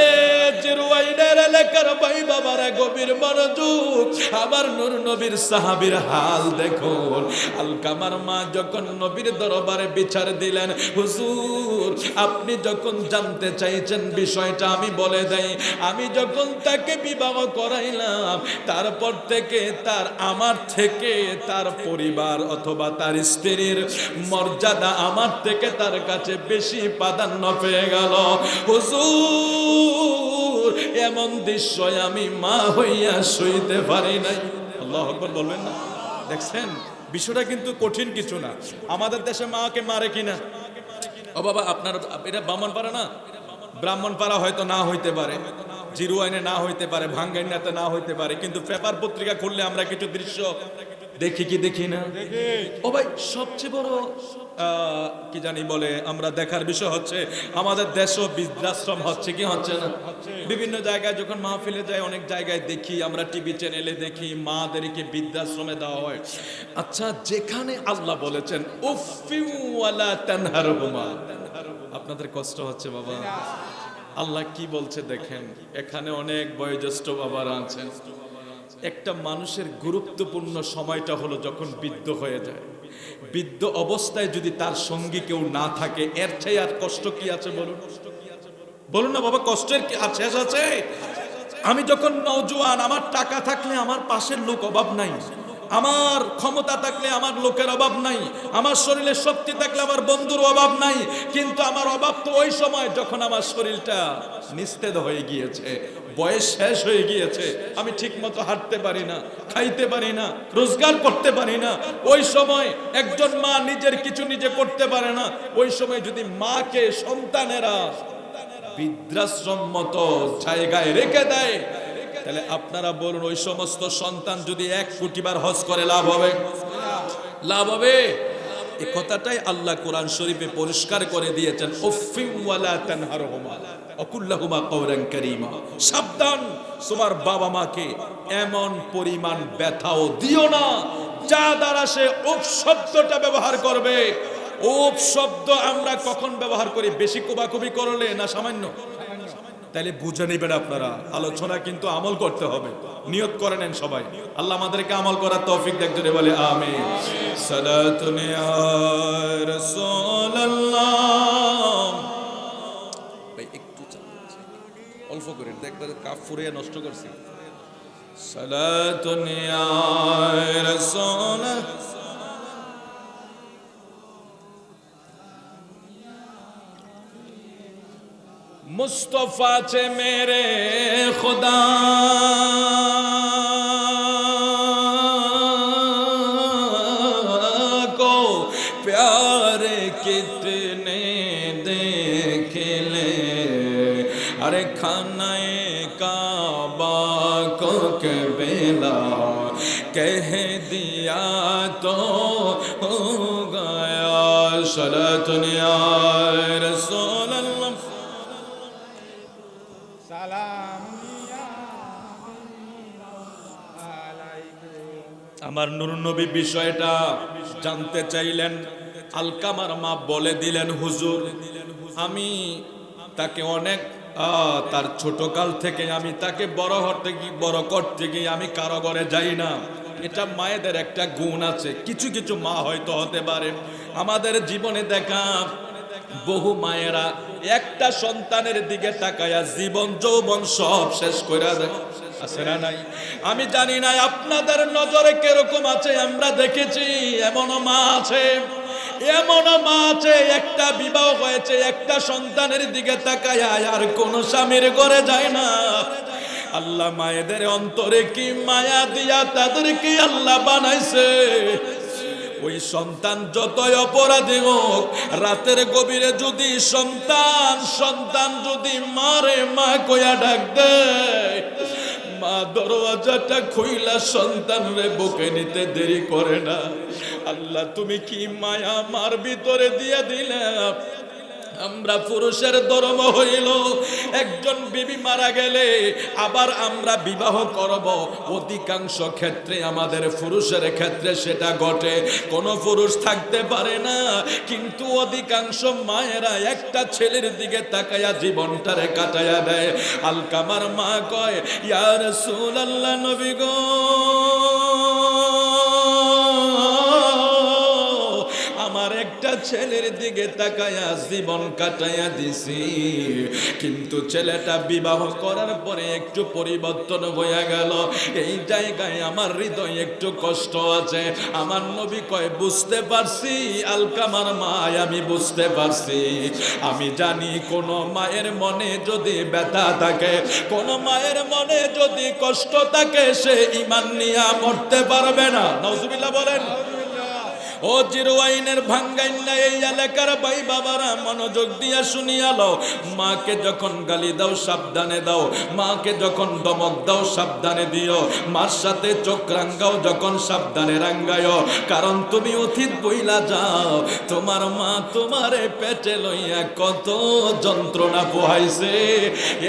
জিরওয়াইনের এলাকার ভাই বাবারা গভীর মনোযোগ, আমার নূর নবীর সাহাবীর হাল দেখুন। আলকামার মা যখন নবীর দরবারে বিচার দিলেন, হুজুর আপনি যখন জানতে চাইছেন বিষয়টা আমি বলে দেই, আমি যখন তাকে বিবাহ করাইলাম তারপর থেকে আমার থেকে তার পরিবার অথবা তার স্ত্রীর মর্যাদা আমার থেকে তার কাছে বেশি প্রাধান্য পেয়ে গেল। হুজুর এমন দৃশ্য আমি মা হইয়া সইতে পারি নাই। আল্লাহু আকবার বলবেন না? দেখছেন বিষয়টা কিন্তু কঠিন কিছু না। আমাদের দেশে মাকে মারে কিনা? ও বাবা আপনার এটা ব্রাহ্মণপাড়া না? ব্রাহ্মণপাড়া হয়তো না হইতে পারে, জিরওয়াইনে না হইতে পারে, ভাঙ্গাইনাতে না হইতে পারে, কিন্তু পেপার পত্রিকা খুললে আমরা কিছু দৃশ্য দেখি কি দেখি না? ও ভাই সবচেয়ে বড় কি জানি বলে আমরা দেখার বিষয় হচ্ছে আমাদের দেশও বৃদ্ধাশ্রম হচ্ছে কি হচ্ছে না? বিভিন্ন জায়গায় যখন মাহফিলে যায় অনেক জায়গায় দেখি আমরা, টিভি চ্যানেলে দেখি মাদেরকে বৃদ্ধাশ্রমে দেওয়া হয়। আচ্ছা যেখানে আল্লাহ বলেছেন উফফিউ ওয়ালা তানহারহুমা, আপনাদের কষ্ট হচ্ছে বাবা? আল্লাহ কি বলছে দেখেন, এখানে অনেক বয়োজ্যেষ্ঠ বাবারা আছেন। একটা মানুষের গুরুত্বপূর্ণ সময়টা হলো যখন বৃদ্ধ হয়ে যায়। বৃদ্ধ অবস্থায় যদি তার সঙ্গী কেউ না থাকে, এর চেয়ে আর কষ্ট কি আছে বলুন? বলুন না বাবা, কষ্টের কি শেষ আছে? আমি যখন নওজোয়ান, আমার টাকা থাকলে আমার পাশের লোক অভাব নাই, আমার ক্ষমতা থাকলে আমার লোকের অভাব নাই, আমার শরীরে শক্তি থাকলে আমার বন্ধুর অভাব নাই, কিন্তু আমার অভাব তো ওই সময় যখন আমার শরীরটা নিস্তেজ হয়ে গিয়েছে, বয়স শেষ হয়ে গিয়েছে, আমি ঠিক মতো হাঁটতে পারি না, খাইতে পারি না, রোজগার করতে পারি না। ওই সময় একজন মা নিজের কিছু নিজে করতে পারে না। ওই সময় যদি মাকে সন্তানেরা বৃদ্ধাশ্রম মতো জায়গায় রেখে দেয়, তাহলে আপনারা বলুন ওই সমস্ত সন্তান যদি 1 কোটি বার হজ করে লাভ হবে? লাভ হবে? এই কথাটাই আল্লাহ কোরআন শরীফে পরিষ্কার করে দিয়েছেন, উফফিউ ওয়ালা তানহারহুমা ওয়াকুল্লাহুমা কওলান কারীমা। সাবধান, তোমার বাবা মাকে এমন পরিমাণ ব্যথাও দিও না যা দ্বারা সে উফ শব্দটা ব্যবহার করবে। উফ শব্দ আমরা কখন ব্যবহার করি? বেশি কোবাকুবি করলে না সামান্য? তাইলে বুঝে নেবেন আপনারা, আলোচনা কিন্তু আমল করতে হবে। নিয়ত করে নেন সবাই, আল্লাহ আমাদেরকে আমল করার তৌফিক দেখ, জোরে বলে আমিন। সালাতুন ইয়া রাসূলুল্লাহ। ভাই একটু অল্প করে দেখবেন, কাফ ফুরিয়ে নষ্ট করছি। সালাতুন ইয়া রাসূলুল্লাহ। मुस्तफा चे मेरे खुदा को प्यारे कितने देख ले, अरे खानाए काबा को कबीला कह दिया तो हो गया। सलातुन या रसूल अल्लाह। আমার নূর নবী বিষয়টা জানতে চাইলেন। আলকামার মা বলে দিলেন, হুজুর আমি তাকে অনেক তার ছোটকাল থেকে আমি তাকে বড় করতে গিয়ে আমি কারো ঘরে যাই না। এটা মায়েদের একটা গুণ আছে। কিছু কিছু মা হয়তো হতে পারে, আমাদের জীবনে দেখা বহু মায়েরা একটা সন্তানের দিকে তাকায়া জীবন যৌবন সব শেষ করে দেয়, আছে না নাই? আমি জানি না আপনাদের নজরে কিরকম আছে, আমরা দেখেছি এমন মা আছে, এমন মা আছে একটা বিবাহ হয়েছে, একটা সন্তানের দিকে তাকায়া আর কোন স্বামীর ঘরে যায় না। আল্লাহ মায়েদের অন্তরে কি মায়া দিয়া তাদেরকে আল্লাহ বানাইছে। ওই সন্তান যতই অপরাধী হোক, রাতের গভীরে যদি সন্তান যদি মারে মা কইয়া ডাক দেয়, মা দরওয়াজাটা খুইলা সন্তান রে বুকে নিতে দেরি করে না। আল্লাহ তুমি কি মায়া মার ভিতরে দিয়ে দিলে। আমরা পুরুষের ধর্ম হইল একজন বিবি মারা গেলে আবার আমরা বিবাহ করব। অধিকাংশ ক্ষেত্রে আমাদের পুরুষের ক্ষেত্রে সেটা ঘটে। কোন পুরুষ থাকতে পারে না, কিন্তু অধিকাংশ মায়েরা একটা ছেলের দিকে তাকায়া জীবনটারে কাটায়া দেয়। আলকামার মা কয়, ইয়া রাসূলুল্লাহ, নবী গো, আমার একটা ছেলের দিকে তাকায়া জীবন কাটাইয়া দিছি, কিন্তু ছেলেটা বিবাহ করার পরে একটু পরিবর্তন হয়ে গেল। এই জায়গায় আমার হৃদয় একটু কষ্ট আছে। আমার নবী কয়, বুঝতে পারছি আলকামার মা, আমি বুঝতে পারছি। আমি জানি কোন মায়ের মনে যদি ব্যথা থাকে, কোন মায়ের মনে যদি কষ্ট থাকে, সে ঈমান নিয়ে মরতে পারবে না। নাউজুবিল্লাহ বলেন। ও জিরওয়াইনের ভাঙ্গাইন্না এই এলাকার ভাই বাবারা, মনোযোগ দিয়া শুনিয়ালো। মাকে যখন গালি দাও সাবধানে দাও, মাকে যখন দমক দাও সাবধানে দিও, মার সাথে চোখ রাঙ্গাও যখন সাবধানে রাঙ্গায়ও। কারণ তুমি অতীত বইলা যাও, তোমার মা তোমারে পেটে লইয়া কত যন্ত্রণা পোহাইছে।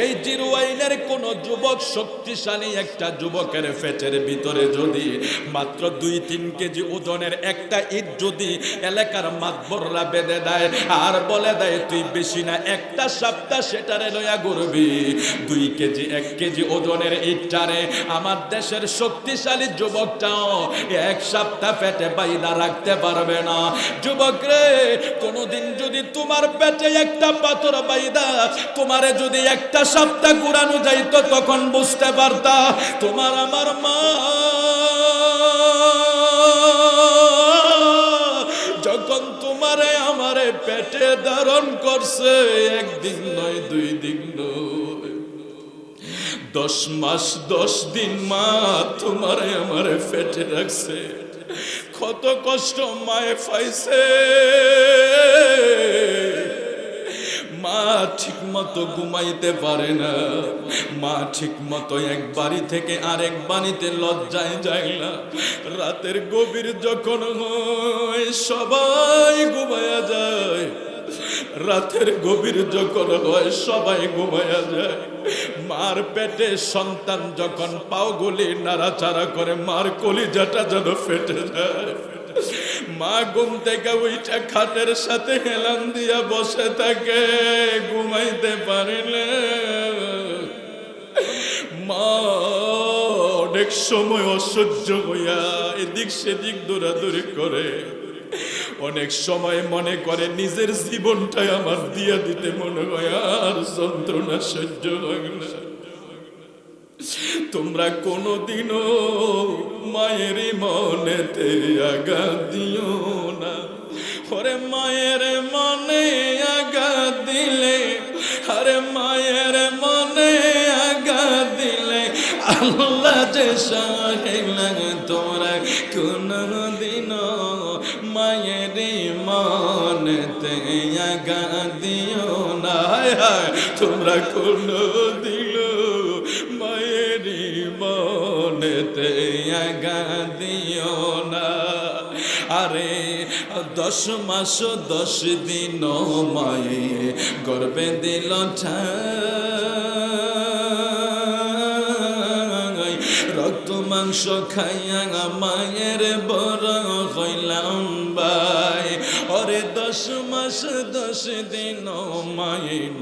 এই জিরওয়াইনের কোন যুবক, শক্তিশালী একটা যুবকের পেটের ভিতরে যদি মাত্র 2-3 কেজি ওজনের একটা ইট যদি এলাকার মাতবররা বেঁধে দেয় আর বলে দেয় তুই বেশি না একটা সপ্তাহ সেটারে লইয়া ঘুরবি, 2 কেজি 1 কেজি ওজনের ইটটারে আমার দেশের শক্তিশালী যুবকটাও 1 সপ্তাহ পেটে বাইদা রাখতে পারবে না। যুবক রে, কোনদিন যদি তোমার পেটে একটা পাথর বাইদা তোমারে যদি একটা সপ্তাহ ঘুরানো যাইতো, তখন বুঝতে পারতা তোমার আমার মা যখন তোমারে আমারে পেটে ধারণ করছে, 1 দিন নয় 2 দিন নয়, 10 মাস 10 দিন মা তোমারে আমারে পেটে রাখছে। কত কষ্ট মায়ে পাইছে। মা ঠিক মতো ঘুমাইতে পারে না, মা ঠিক মতো এক বাড়ি থেকে আরেক বাড়িতে লজ্জায় যায় না। রাতের গভীর যখন হয় সবাই ঘুমায়া যায়, রাতের গভীর যখন হয় সবাই ঘুমায়া যায়। মার পেটে সন্তান যখন পাও গলি নাড়াচাড়া করে, মার কলিজাটা যেন ফেটে যায়। মা ঘুম থেকে ওইটা খাটের সাথে হেলান দিয়া বসে থাকে, ঘুমাইতে পারে না। মা অনেক সময় অসহ্য হইয়া এদিক সেদিক দৌড়াদৌড়ি করে, অনেক সময় মনে করে নিজের জীবনটাই আমার দিয়া দিতে মনে হয়, আর যন্ত্রণা সহ্য হয় না। তোমরা কোনদিনও মায়ের মনেতে আঘাত দিও না। ওরে মায়ের মনে আঘাত দিলে, আরে মায়ের মনে আঘাত দিলে আল্লাহ যে সহিলা। তোমরা কোনদিনও মায়ের মনেতে আঘাত দিও না। তোমরা কোনদিনও মায়ের মনেতে আঘাত দিও না। আরে 10 মাস 10 দিন মায়ে গর্বে দিল ঠাই, রক্ত মাংস খাইয়া মায়ের বড় হইলাম ভাই। ওরে 10 মাস 10 দিন মায়ের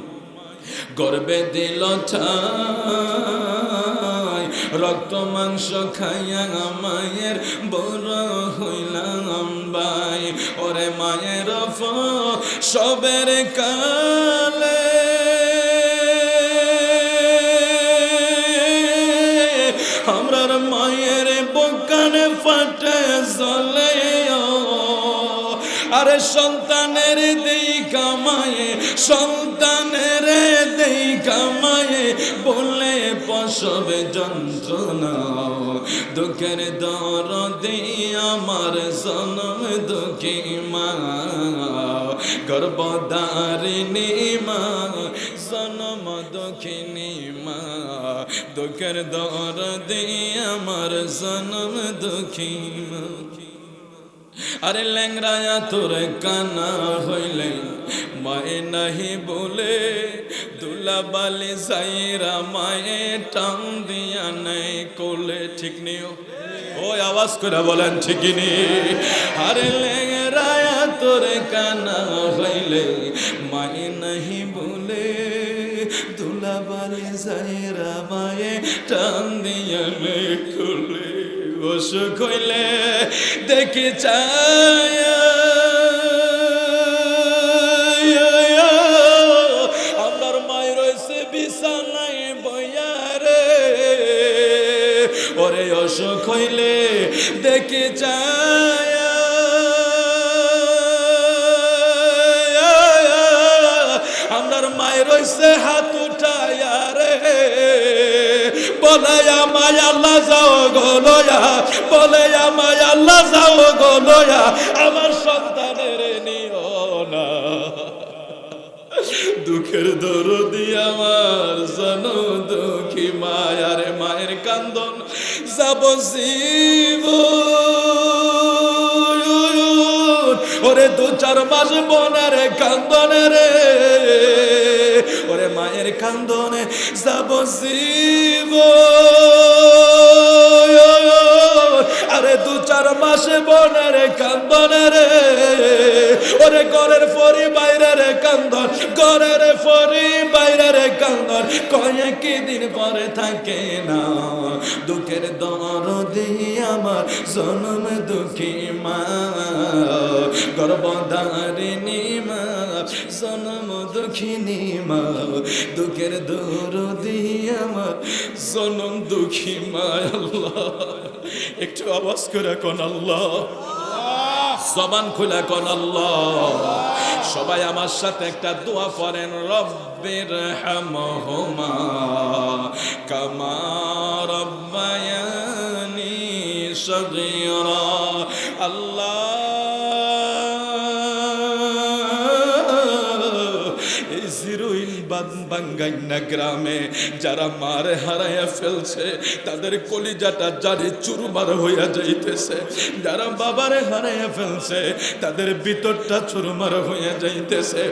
গর্বে দিল ঠাই, রক্ত মাংস খাইয়া মায়ের বড় হইলাম ভাই। ওরে মায়ের সবের কালে আমরার মায়ের বকানে ফাটে জ্বলে। আরে সন্তানের দেই কামায়ে, সন্তানের দেই কামায়ে বলে প্রসবে যন্ত্রণা। দুঃখের দরদি আমার জনম দুঃখী মা, গর্ভধারিণী মা, জনম দুঃখিনী মা। দুঃখের দরদি আমার জনম দুঃখী মা। আরে ল্যাংরায়া তোর কানা হইলে মায়ে নাহি বলে দুলা বালি সাইরা মায়ে টান দিয়া নাই কোলে ঠিক নিও ওই আওয়াজ করে বলেন ঠিকই নি আরে ল্যাংরায়া তোর কানা হইলে মায়ে নাহি বলে দুলা বালি সাইরা মায়ে টান দিয়া নাই কোলে অসুখ হইলে দেখি চায় আমার মায়ের রয়েছে বিছানায় বইয়া রে ওরে অসুখ হইলে দেখি চায় আমার মায়ের রয়েছে হাত উঠায়া রে বলে আমায় আল্লাহ যাও গো লয়া বলে আমায় আল্লাহ যাও গো লয়া আমার সন্তানের নিও না দুঃখের দরদি আমার জানো দুঃখী মায়ার মায়ের কান্দন যাব জীব ওরে 2-4 মাস বনের কান্দনে রে ওরে মায়ের কান্দনে যাব জীব আরে 2-4 মাসে বনের কান্দনে রে ওরে ঘরের ফরি বাইরের কান্দন ঘরের ফরি বাইরের কান্দন কয়েক দিন পরে থাকে না দুঃখের দরদি আমার জনম দুঃখী মা গর্ভধারিণী মা জনম দুঃখিনী মা দুঃখের দরদি আমার জনম দুঃখী মা আল্লাহ একটু আওয়াজ করে কোন আল্লাহ জবান খুলে কোন আল্লাহ সবাই আমার সাথে একটা দোয়া পড়েন রব্বির হামহুমা কামা রব্বায়ানি সগীরা আল্লাহ বাঙ্গাইনা গ্রামে যারা মারে হারাইয়া ফেলছে তাদের কলিজাটা জারি চুরমার হইয়া যাইতেছে যারা বাবারে হারাইয়া ফেলছে তাদের ভিতরটা চুরমার হইয়া যাইতেছে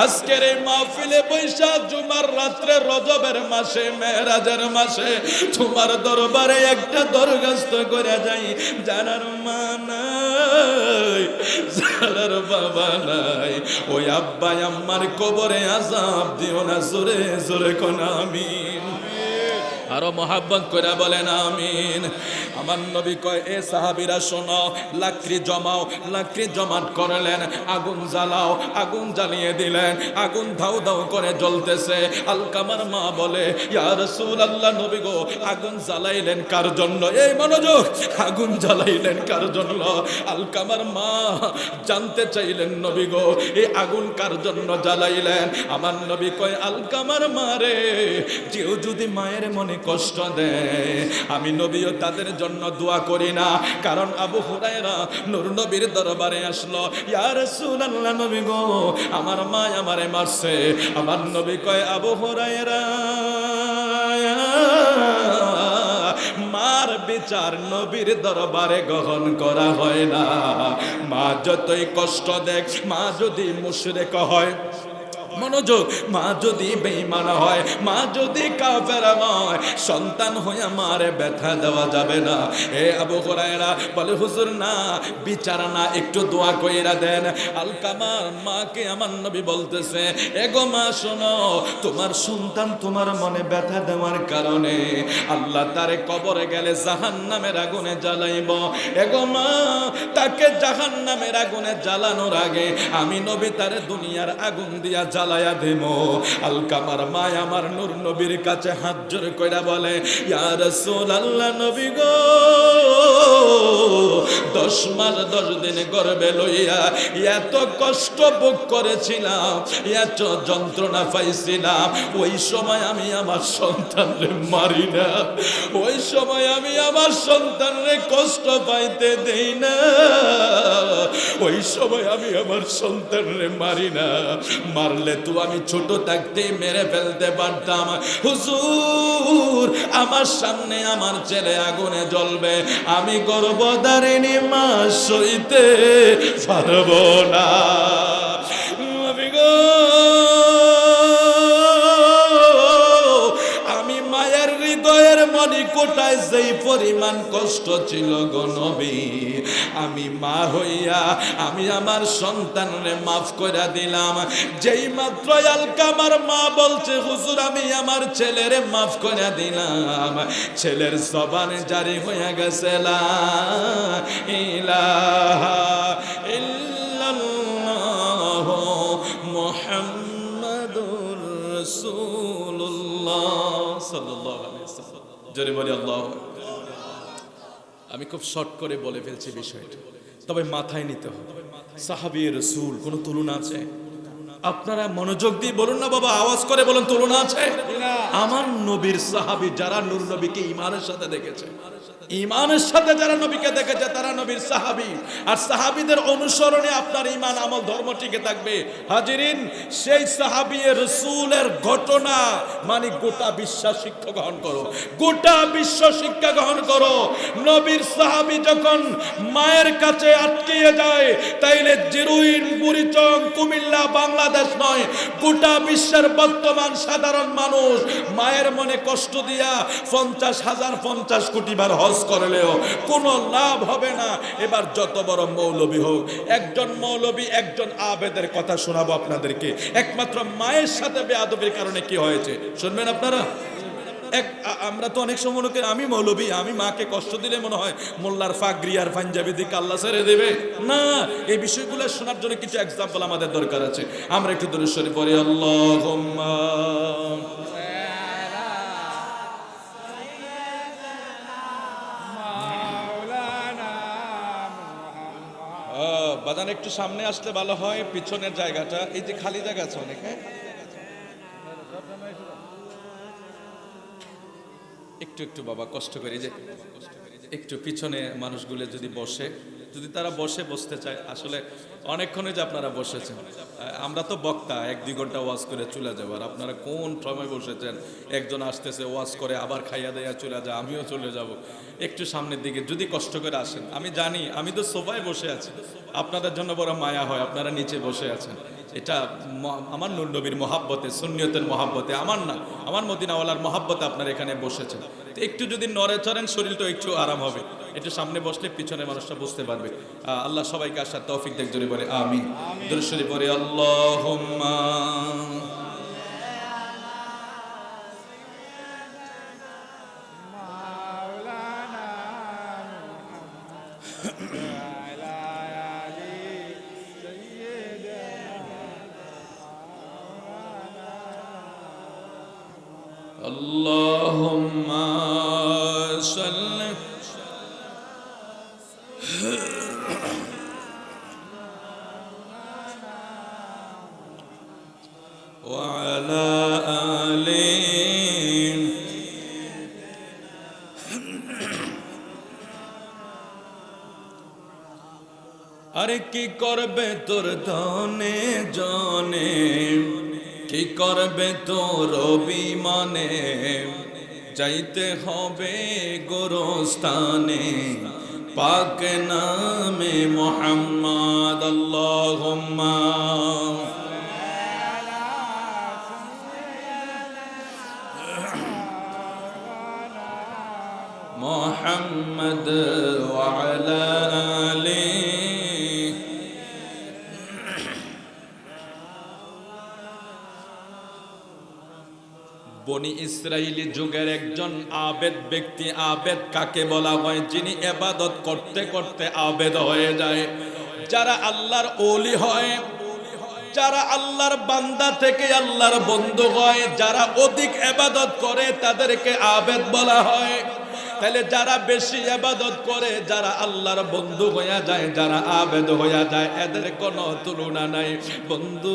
আজকের এই মাহফিলে বৈশাখ জুমার রাত্রে রজবের মাসে মেরাজের মাসে তোমার দরবারে একটা দরখাস্ত করে যাই যারার মা নাই যারার বাবা নাই ওই আব্বা আম্মার কবরে আযাব দিও না জোরে জোরে কোন আমিন আরো মোহাব্বত করে বলেন আমিন আমার নবী কয় এ সাহাবীরা শোনো লাকড়ি জমাও লাকড়ি জমাট করলেন আগুন জ্বালাও আগুন জ্বালিয়ে দিলেন আগুন ধাউ ধাউ করে জ্বলতেছে আলকামার মা বলে ইয়া রাসূলুল্লাহ নবী গো আগুন জ্বালাইলেন কার জন্য এই মনোযোগ আগুন জ্বালাইলেন কার জন্য আলকামার মা জানতে চাইলেন নবী গো এই আগুন কার জন্য জ্বালাইলেন আমার নবী কয় আলকামার মা রে কেউ যদি মায়ের মনে কষ্ট দেয় আমি নবীও তাদের জন্য দোয়া করি না কারণ আবু হুরায়রা নূর নবীর দরবারে আসলো ইয়া রাসূলুল্লাহ নবী গো আমার মা আমারে মারছে আমার নবী কয় আবু হুরায়রা মার বিচার নবীর দরবারে গ্রহণ করা হয় না মা যতই কষ্ট দেখ মা যদি মুশরিক হয় মনোযোগ মা যদি বেঈমান হয় মা যদি কাফের হয় সন্তান হয়ে মারে ব্যথা দেওয়া যাবে না এ আবু হুরায়রা বলে হুজুর না বিচার না একটু দোয়া কইরা দেন আলকামার মাকে আমার নবী বলতেছে এগো মা শোনো তোমার সন্তান তোমার মনে ব্যথা দেওয়ার কারণে আল্লাহ তারে কবরে গেলে জাহান্নামের আগুনে জ্বালাইব এগো মা তাকে জাহান্নামের আগুনে জ্বালানোর আগে আমি নবী তারে দুনিয়ার আগুন দিয়া জ্বালায়া দেবো আলকামার মা আমার নূর নবীর কাছে হাত জোড় কইরা বলে ইয়া রাসূলুল্লাহ নবী গো 10 মাস 10 দিন গর্ভে লইয়া এত কষ্ট ভোগ করেছিলাম এত যন্ত্রণা পাইছিলাম ওই সময় আমি আমার সন্তানরে মারি না ওই সময় আমি আমার সন্তানরে কষ্ট পাইতে দেই না ওই সময় আমি আমার সন্তানরে মারি না মারলে যেহেতু আমি ছোট থাকতে মেরে ফেলতে পারতাম, হুজুর আমার সামনে আমার ছেলে আগুনে জ্বলবে, আমি গর্ভধারিণী মা সইতে পারবো না। আমি মায়ের হৃদয়ের মণিকোটায় যেই পরিমাণ কষ্ট ছিল গো নবী, আমি মা হইয়া আমি আমার সন্তানরে মাফ করে দিলাম। যেই মাত্র আলকামার মা বলছে হুজুর আমি আমার ছেলেরে মাফ করে দিলাম, ছেলের জবানে জারি হয়ে গেছে লা ইলাহা ইল্লাল্লাহ মুহাম্মাদুর রাসূলুল্লাহ সাল্লাল্লাহু আলাইহি ওয়াসাল্লাম। জোরে বলি আল্লাহু আকবার। আমি খুব শর্ট করে বলে ফেলছি বিষয়টা, তবে মাথায় নিতে হবে। সাহাবী রাসূল কোনো তুলনা আছে? আপনারা মনোযোগ দিয়ে বলুন না বাবা, আওয়াজ করে বলুন তুলনা আছে? আমার নবীর সাহাবী যারা নূর নবীকে ঈমানের সাথে দেখেছে, ঈমানের সাথে যারা নবীকে দেখেছে তারা নবীর সাহাবী। আর সাহাবীদের অনুসরণে আপনার ঈমান আমল ধর্ম টিকে থাকবে। হাজিরিন, সেই সাহাবী রাসূলের ঘটনা মানে গোটা বিশ্ব শিক্ষা গ্রহণ করো, গোটা বিশ্ব শিক্ষা গ্রহণ করো। নবীর সাহাবী যখন মায়ের কাছে আটকিয়ে যায়, তাইলে জিরুইন, বুড়িচং, কুমিল্লা, বাংলাদেশ নয়, গোটা বিশ্বের বর্তমান সাধারণ মানুষ মায়ের মনে কষ্ট দিয়া 50,000 50 কোটি বার হজ করলেও কোনো লাভ হবে না। এবার যত বড় মৌলবী হোক, একজন মৌলবী একজন আবেদের কথা শোনাবো আপনাদেরকে, একমাত্র মায়ের সাথে বেয়াদবির কারণে কি হয়েছে শুনবেন আপনারা। আমরা তো অনেক সময় মনে করি আমি মৌলবী, আমি মাকে কষ্ট দিলে মনে হয় মোল্লার ফাগরি আর পাঞ্জাবি দিকে আল্লাহ ছেড়ে দেবে। না, এই বিষয়গুলো শোনার জন্য কিছু এক্সাম্পল আমাদের দরকার আছে। আমরা একটু দরুদ শরীফ পড়ি। আল্লাহুম্মা বাজান একটু সামনে আসলে ভালো হয়, পিছনের জায়গাটা এই যে খালি জায়গা আছে অনেক, হ্যাঁ একটু একটু বাবা কষ্ট করে যে একটু পিছনে মানুষগুলো যদি বসে, যদি তারা বসতে চায়। আসলে অনেকক্ষণে যে আপনারা বসেছেন, আমরা তো বক্তা 1-2 ঘন্টা ওয়াজ করে চলে যাবো, আর আপনারা কোন সময় বসেছেন, একজন আসতেছে ওয়াজ করে আবার খাইয়া দেয়া চলে যায়, আমিও চলে যাব। একটু সামনের দিকে যদি কষ্ট করে আসেন। আমি জানি আমি তো সোফায় বসে আছি, আপনাদের জন্য বড় মায়া হয়, আপনারা নিচে বসে আছেন। এটা আমার নূর নবীর মহাব্বতে, সুন্নিয়তের মহাব্বতে, আমার না, আমার মদিনাওয়ালার মহাব্বতে আপনারা এখানে বসেছেন। তো একটু যদি নড়ে চড়েন শরীরটা একটু আরাম হবে, একটু সামনে বসলে পিছনের মানুষটা বুঝতে পারবে। আল্লাহ সবাইকে আসার তৌফিক দেখ, জোরে বলে আমিন। দরুদ শরীফ পড়ে আল্লাহুম্মা আল্লাহুম্মা সাল্লি ওয়া আলা আলি আরে কি করবে তোর ধনে জনে, কি করবে তোর অভিমানে, যাইতে হবে গোরস্থানে পাক নামে মুহাম্মদ। আল্লাহুম্মা মুহাম্মদ ওয়া আলা আলি। বনি ইসরাইলি যুগের একজন আবেদ ব্যক্তি, আবেদ কাকে বলা হয়? যিনি ইবাদত করতে করতে আবেদ হয়ে যায়। যারা আল্লাহর ওলি হয়, যারা আল্লাহর বান্দা থেকে আল্লাহর বন্ধু হয়, যারা অধিক ইবাদত করে তাদেরকে আবেদ বলা হয়। তাহলে যারা বেশি ইবাদত করে, যারা আল্লাহর বন্ধু হইয়া যায়, যারা আবেদ হইয়া যায়, এদের কোনো তুলনা নাই। বন্ধু,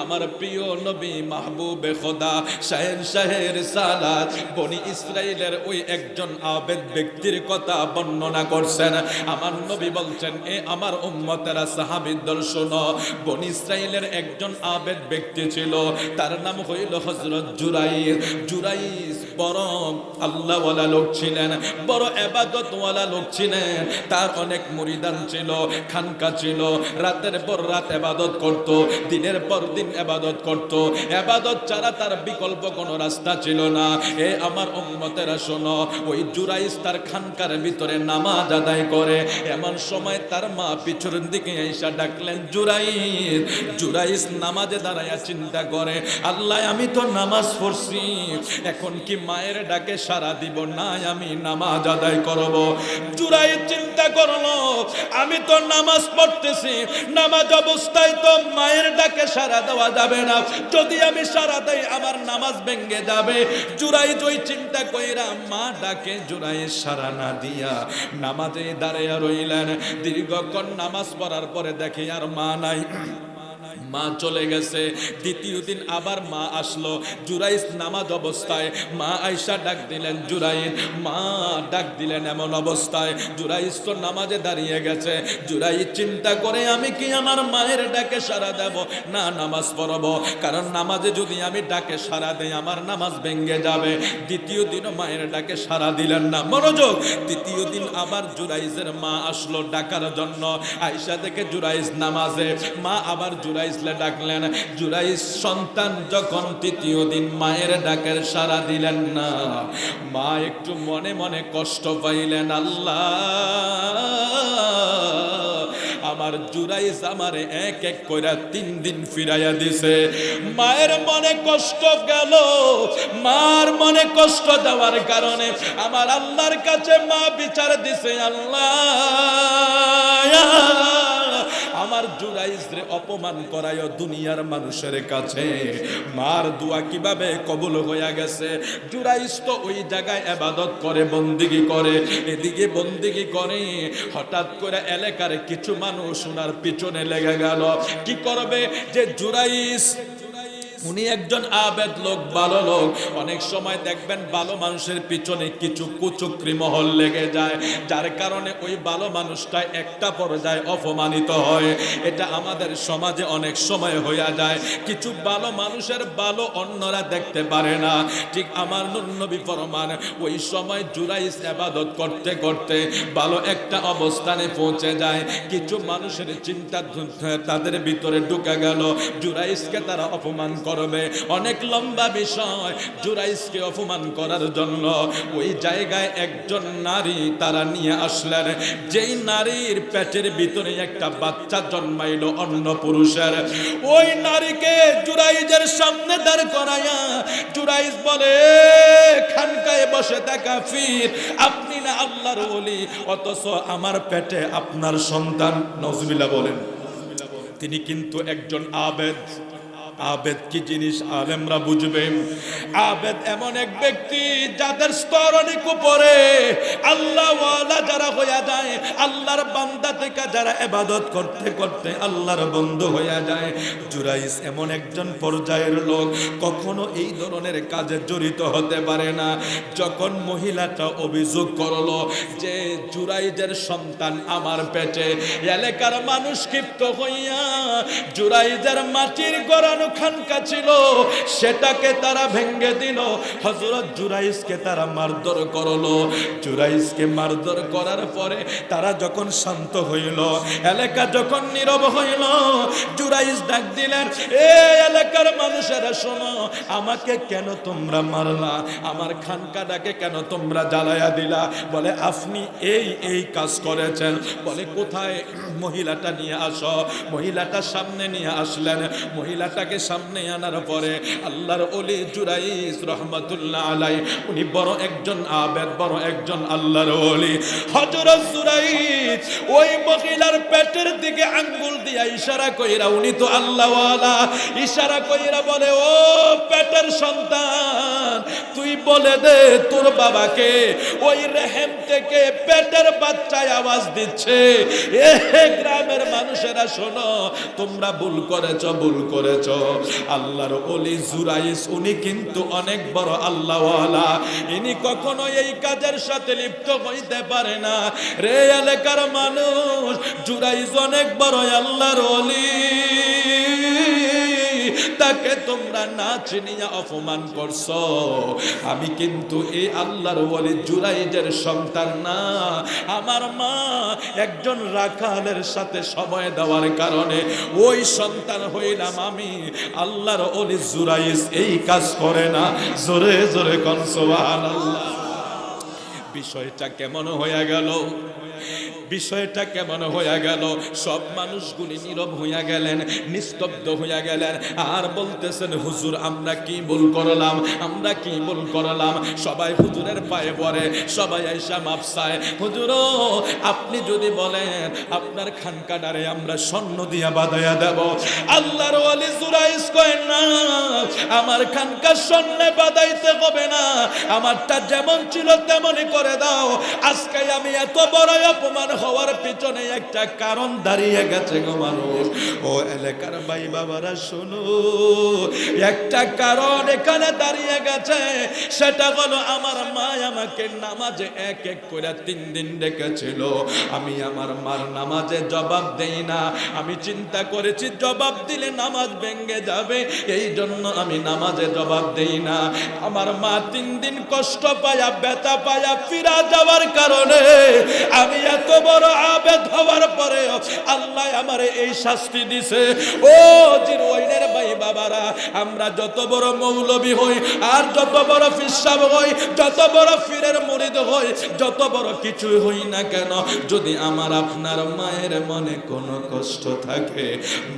আমার প্রিয় নবী মাহবুবে খোদা শাহের সালাত বনি ইসরাইলের ওই একজন আবেদ ব্যক্তির কথা বর্ণনা করছেন। আমার নবী বলছেন, এ আমার উম্মতেরা সাহাবীদের শোনো, বনি ইসরাইলের একজন আবেদ ব্যক্তি ছিল, তার নাম হইল হযরত জুরাইস। বড় আল্লাহওয়ালা লোক ছিলেন, বড় ইবাদতওয়ালা লোক ছিলেন। তার অনেক মুরিদান ছিল, খানকা ছিল, রাতের পর রাত ইবাদত করত, দিনের পর দিন ইবাদত করত। ইবাদত ছাড়া তার বিকল্প কোনো রাস্তা ছিল না। এ আমার উম্মতেরা শোনো, ওই জুরাইস তার খানকার ভিতরে নামাজ আদায় করে। এমন সময় তার মা পিছনের দিকে এসে ডাকলেন, জুরাইস নামাজে দাঁড়ায়া চিন্তা করে, আল্লাহ আমি তো নামাজ পড়ছি, এখন কি মায়ের ডাকে সাড়া দিব না আমি নামাজ আদায় করব? জুরাইস চিন্তা করলো, আমি তো নামাজ পড়তেছি, নামাজ অবস্থায় তো মায়ের ডাকে সাড়া দেওয়া যাবে না, যদি আমি সাড়া দেই আমার নামাজ ভেঙে যাবে। জুরাইস ওই চিন্তা কইরা মা ডাকে জুরাইস সাড়া না দিয়া নামাজে দাঁড়াইয়া রইলেন। দীর্ঘক্ষণ নামাজ পড়ার পরে দেখে আর মা নাই, মা চলে গেছে। দ্বিতীয় দিন আবার মা আসলো, জুরাইস নামাজ অবস্থায়। মা আয়েশা ডাক দিলেন, জুরাইস। মা ডাক দিলেন এমন অবস্থায়, জুরাইস তো নামাজে দাঁড়িয়ে গেছে। জুরাইস চিন্তা করে, আমি কি আমার মায়ের ডাকে সাড়া দেব না নামাজ পড়ব? কারণ নামাজে যদি আমি ডাকে সাড়া দেই আমার নামাজ ভেঙে যাবে। দ্বিতীয় দিনও মায়ের ডাকে সাড়া দিলেন না। মনোযোগ, তৃতীয় দিন আবার জুরাইসের মা আসলো ডাকার জন্য। আয়েশা দেখে জুরাইস নামাজে, মা আবার জুরাইস ডাকলেন। জুরাইস সন্তান যখন তৃতীয় দিন মায়ের ডাকের সাড়া দিলেন না, মা একটু মনে মনে কষ্ট পাইলেন, আল্লাহ আমার জুরাইস আমারে এক এক কইরা 3 দিন ফিরাইয়া দিছে। মায়ের মনে কষ্ট গেল, মার মনে কষ্ট দেওয়ার কারণে আমার আল্লাহর কাছে মা বিচার দিছে, আল্লাহ আমার জুরাইস রে অপমান করায় দুনিয়ার মানুষের কাছে, মার দোয়া কিভাবে কবুল হইয়া গেছে। জুরাইস তো ওই জায়গায় ইবাদত করে, বন্দেগী করে, এদিকে বন্দেগী করে। হঠাৎ করে এলাকার কিছু মানুষ ওনার পিছনে লেগে গেল। কি করবে যে জুরাইস উনি একজন আবেদ লোক, ভালো লোক। অনেক সময় দেখবেন ভালো মানুষের পিছনে কিছু কুচক্রী মহল লেগে যায়, যার কারণে ওই ভালো মানুষটা একটা পর্যায়ে অপমানিত হয়। এটা আমাদের সমাজে অনেক সময় হইয়া যায়। কিছু ভালো মানুষের ভালো অন্যরা দেখতে পারে না। ঠিক আমার নবী ফরমান, ওই সময় জুরাইস ইবাদত করতে করতে ভালো একটা অবস্থানে পৌঁছে যায়। কিছু মানুষের চিন্তা তাদের ভিতরে ঢুকে গেল, জুরাইসকে তারা অপমান করবে। অনেক লম্বা বিষয়। জুরাইসকে অপমান করার জন্য ওই জায়গায় একজন নারী তারা নিয়ে আসলেন, যেই নারীর পেটের ভিতরে একটা বাচ্চা জন্মাইলো অন্য পুরুষের। ওই নারীকে জুরাইজের সামনে দাঁড় করাইয়া জুরাইস বলে, খানকায় বসে থাকা ফির, আপনি না আল্লাহর ওলি, অথচ আমার পেটে আপনার সন্তান। নাউজুবিল্লাহ বলেন। তিনি কিন্তু একজন আবেদ। আবেদ কি জিনিস আলেমরা বুঝবে। আবেদ এমন এক ব্যক্তি যাদের স্তর অনেক উপরে, আল্লাহ ওয়ালা যারা হইয়া যায়, আল্লাহর বান্দা থেকে যারা ইবাদত করতে করতে আল্লাহর বন্ধু হইয়া যায়। জুরাইস এমন একজন পর্যায়ের লোক, কখনো এই ধরনের কাজে জড়িত হতে পারে না। যখন মহিলাটা অভিযোগ করলো যে জুরাইজের সন্তান আমার পেটে, এলাকার মানুষ ক্ষিপ্ত হইয়া জুরাইজের মাটির গড়ানো খানকা ছিল সেটাকে তারা ভেঙে দিল। হযরত জুরাইসকে তারা মারধর করলো। জুরাইসকে মারধর করার পরে তারা যখন শান্ত হইল, এলাকা যখন নীরব হইল, জুরাইস ডাক দিলেন, এ এলাকার মানুষেরা শোনো, আমাকে কেন তোমরা মারলা? আমার খানকাটাকে কেন তোমরা জ্বালায়া দিলা? বলে আপনি এই কাজ করেছেন। বলে কোথায়? মহিলাটা নিয়ে আসো। মহিলাটা সামনে নিয়ে আসলেন। মহিলাটাকে তাকে সামনে আনার পরে আল্লাহর ওলি জুরাইস রহমাতুল্লাহ আলাই, উনি বড় একজন আবেদ, বড় একজন আল্লাহর ওলি। হযরত জুরাইস ওই মহিলার পেটের দিকে আঙ্গুল দিয়া ইশারা কইরা, উনি তো আল্লাহওয়ালা, ইশারা কইরা বলে, ও পেটের সন্তান, তুই বলে দে তোর বাবাকে ওই রেহেম থেকে পেটের বাচ্চায় আওয়াজ দিচ্ছে, এ গ্রামের মানুষেরা শোনো, তোমরা ভুল করেছ, ভুল করেছ। আল্লাহর ওলি জুরাইস উনি কিন্তু অনেক বড় আল্লাহওয়ালা, ইনি কখনো এই কাজের সাথে লিপ্ত হইতে পারে না। রে এলাকার মানুষ, জুরাইস অনেক বড় আল্লাহর ওলি, তাকে তোমরা না চিনিয়া অপমান করছো। আমি কিন্তু এই আল্লাহর ওলি জুরাইজের সন্তান না, আমার মা একজন রাখালের সাথে সময় দেওয়ার কারণে ওই সন্তান হইলাম আমি। আল্লাহর ওলি জুরাইজ এই কাজ করে না। জোরে জোরে কোন সুবহানাল্লাহ। বিষয়টা কেমন হয়ে গেল? বিষয়টা কেমন হইয়া গেল? সব মানুষগুলি নীরব হইয়া গেলেন, নিস্তব্ধ হইয়া গেলেন, আর বলতেছেন, হুজুর আমরা কি ভুল করলাম, আমরা কি ভুল করলাম? সবাই হুজুরের পায়ে পড়ে, সবাই আইসা মাপ চায়, হুজুর আপনি যদি বলেন আপনার খানকাটারে আমরা স্বর্ণ দিয়া বাঁধাইয়া দেব। আল্লাহর ওলি জুরাইস কয়, না, আমার খানকা স্বর্ণে বাঁধাইতে হবে না, আমারটা যেমন ছিল তেমনই করে দাও। আজকে আমি এত বড় অপমান হওয়ার পিছনে একটা কারণ দাঁড়িয়ে গেছে গো মানুষ। ও এলাকার ভাই বাবারা শোনো, একটা কারণ এখানে দাঁড়িয়ে গেছে, সেটা হলো আমার মা আমাকে নামাজে এক এক করে 3 দিন ডেকেছিল। আমি আমার মার নামাজে জবাব দেই না, আমি চিন্তা করেছি জবাব দিলে নামাজ ভেঙে যাবে, এই জন্য আমি নামাজে জবাব দেই না। আমার মা 3 দিন কষ্ট পায়া, ব্যথা পায়া ফিরা যাওয়ার কারণে আমি এত বড় আবেদ হওয়ার পরে আল্লাহ আমারে এই শাস্তি দিছে। ও জিরওয়াইনের ভাই বাবারা, আমরা যত বড় মৌলবী হই, আর যত বড় ফিসাব হই, যত বড় ফিরের মুরিদ হই, যত বড় কিছুই হই না কেন, যদি আমার আপনার মায়ের মনে কোনো কষ্ট থাকে,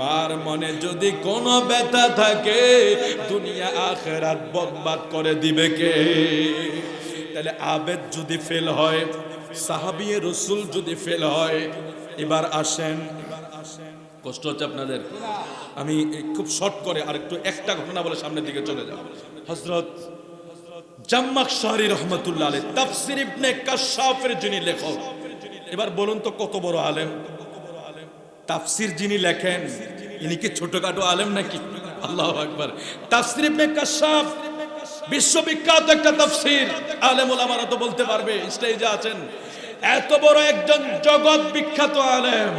মার মনে যদি কোনো ব্যথা থাকে, দুনিয়া আখিরাত বরবাদ করে দিবে কে? তাহলে আবেদ যদি ফেল হয়, সাহাবিয়ে রসুল যদি ফেল হয়, এবার আসেন, কষ্ট হচ্ছে আপনাদের? আমি খুব শর্ট করে আর একটু একটা ঘটনা বলে সামনের দিকে চলে যাব। হযরত জামাখশারি রহমাতুল্লাহ আলাইহি তাফসীর ইবনে কাশশাফের যিনি লেখক, এবার বলুন তো কত বড় আলেম? তাফসীর যিনি লেখেন, ইনি কি ছোটখাটো আলেম নাকি? আল্লাহু আকবার। তাফসীর ইবনে কাশশাফ বিশ্ববিখ্যাত একটা তাফসীর, আলেম ওলামারা তো বলতে পারবে, স্টেজে আছেন, এত বড় একজন জগৎ বিখ্যাত আলেম।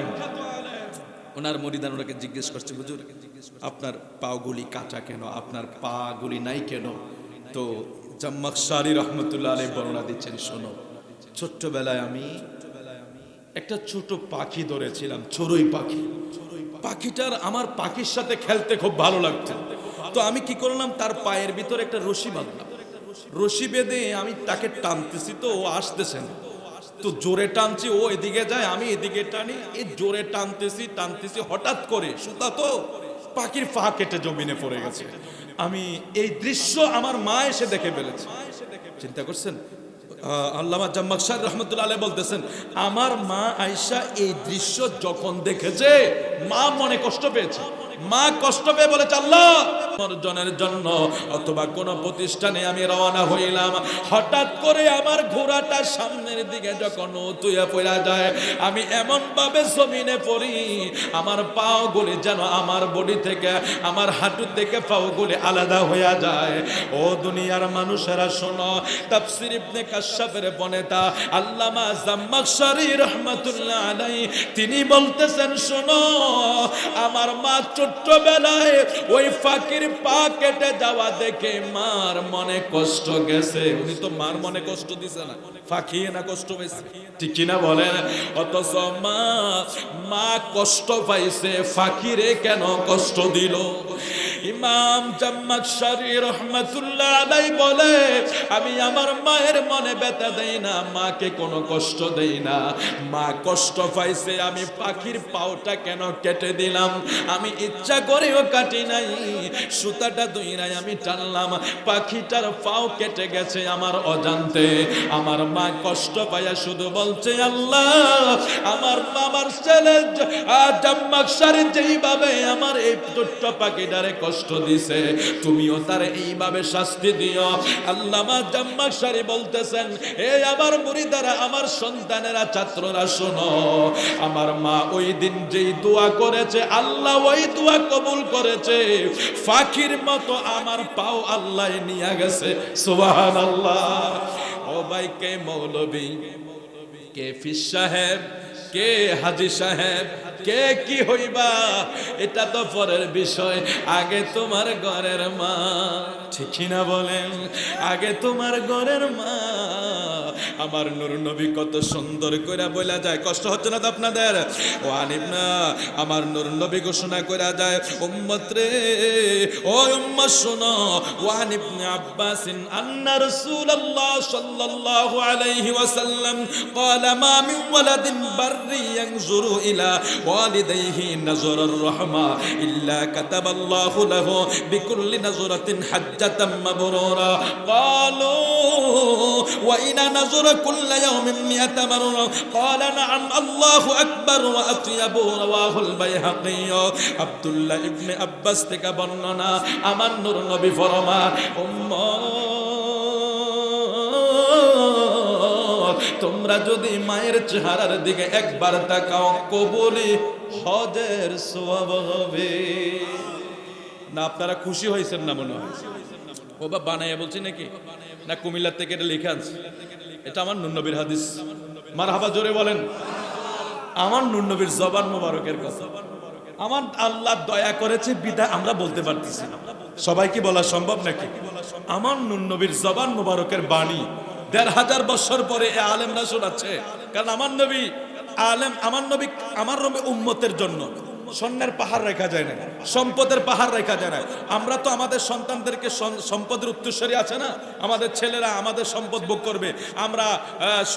ওনার মুরিদান ওনাকে জিজ্ঞেস করছে, হুজুর আপনার পাগুলি কাটা কেন, আপনার পাগুলি নাই কেন? তো জামাখশারি রহমাতুল্লাহ আলাইহি বর্ণনা দিচ্ছেন, শোনো, ছোট্টবেলায় আমি একটা ছোট পাখি ধরেছিলাম, চড়ুই পাখি। পাখিটার, আমার পাখির সাথে খেলতে খুব ভালো লাগতো। তো আমি কি করলাম, তার পায়ের ভিতরে একটা রশি বাঁধলাম, রশি বেঁধে আমি তাকে টানতেছি, তো ও আসতেছে না, তো জোরে টানছি, ও এদিকে যায়, আমি এদিকে টানি, এই জোরে টানতেছি টানতেছি, হঠাৎ করে সুতা তো পাখির পা কেটে জমিনে পড়ে গেছে। আমি এই দৃশ্য আমার মা এসে দেখে ফেলেছে। চিন্তা করছেন? আল্লামা জামাখশারি রাহমাতুল্লাহ আলাইহি বলতেছেন, আমার মা আয়েশা এই দৃশ্য যখন দেখেছে, মা মনে কষ্ট পেয়েছে। মা কষ্ট পেয়ে বলেছে, আল্লাহ অর্জনের জন্য অথবা কোন প্রতিষ্ঠানে আমি রওনা হইলাম, হঠাৎ করে আমার ঘোড়াটা সামনের দিকে যখন তুইয়া পড়া যায়, আমি এমন ভাবে জমিনে পড়ি, আমার পাও গুলি যেন আমার বডি থেকে, আমার হাঁটু থেকে পাও গুলি আলাদা হইয়া যায়। ও দুনিয়ার মানুষেরা শোনো, তাফসীর ইবনে কাশশাফের বনেতা আল্লামা জামাখশারি রাহমাতুল্লাহ আলাইহি তিনি বলতেছেন, শোনো, আমার মা ছোট্টবেলায় ওই ফাকির পা কেটে যাওয়া দেখে মার মনে কষ্ট গেছে। উনি তো মার মনে কষ্ট দিছে না, ফাঁকি না কষ্ট পাইছে, ঠিক কিনা বলেন? অথচ মা কষ্ট পাইছে, ফাকিরে কেন কষ্ট দিল? ইমাম জামাখশারি রাহমাতুল্লাহ আলাইহি বলে, আমি আমার মায়ের মনে ব্যথা দেই না, মাকে কোনো কষ্ট দেই না। মা কষ্ট পাইছে, আমি পাখির পাওটা কেন কেটে দিলাম? আমি ইচ্ছা করেও কাটি নাই, সুতাটা দুইরাই আমি টানলাম, পাখিটার পাও কেটে গেছে আমার অজান্তে। আমার মা কষ্ট পাইয়া শুধু বলছে, আল্লাহ আমার ছেলে জামাখশারি যেইভাবে আমার এই ছোট্ট পাখিটারে কষ্ট দিছে, তুমিও তার এইভাবে শাস্তি দিও। আল্লামা জামাখশারি বলতেছেন, এই আমার মুরিদারা, আমার সন্তানেরা, ছাত্ররা শোনো, আমার মা ওই দিন যেই দোয়া করেছে, আল্লাহ ওই দোয়া কবুল করেছে। পাখির মতো আমার পাও আল্লাহ নিয়ে গেছে। সুবহানাল্লাহ। ও ভাই, কে মৌলবী, কে ফিস সাহেব, কে হাজী সাহেব, কে কি হইবা, এটা তো পরের বিষয়। আগে তোমার ঘরের মা, ঠিক না বলেন? আগে তোমার ঘরের মা। আমার নূর নবী কত সুন্দর করে বলা যায়, কষ্ট হচ্ছে না তো আপনাদের? ওয়ানিবনা, আমার নূর নবী ঘোষণা করে যায়, উম্মত রে, ও উম্মত শোনো, ওয়ানিবনা আব্বাসিন আন্না রাসূলুল্লাহ সাল্লাল্লাহু আলাইহি ওয়াসাল্লাম قال ما من ولد بر ينظر الى والديه نظر الرحمه الا كتب الله له بكل نظره حجه مبرورا قالوا وإن نظر كل يوم 100 مرة قال نعم الله أكبر وأطيب رواه البيهقي عبد الله ابن عباس থেকে বর্ণনা, আমার নূর নবী ফরমান, তোমরা যদি মায়ের চেহারার দিকে একবার তাকাও, কবুলি হজের সওয়াব হবে। না আপনারা খুশি হয়েছেন না মনে হয়? ও বা বানাইয়া বলছি নাকি, না কুমিল্লা থেকে এটা লিখে আনছি? এটা আমার নূর নবীর হাদিস। মারহাবা, জোরে বলেন। আমার নূর নবীর জবান মোবারকের কথা। আমার আল্লাহ দয়া করেছে বিদায় আমরা বলতে পারতেছি। সবাই কি বলা সম্ভব নাকি? আমার নূর নবীর জবান মোবারকের বাণী ১৫০০ বছর পরে এ আলেমরা শোনাচ্ছে। কারণ আমার নবী আলেম, আমার নবী আমার উম্মতের জন্য স্বর্ণের পাহাড় রেখা যায় না, সম্পদের পাহাড় রেখা যায় না। আমরা তো আমাদের সন্তানদেরকে সম্পদের উত্তরসূরি আছে না, আমাদের ছেলেরা আমাদের সম্পদ ভোগ করবে, আমরা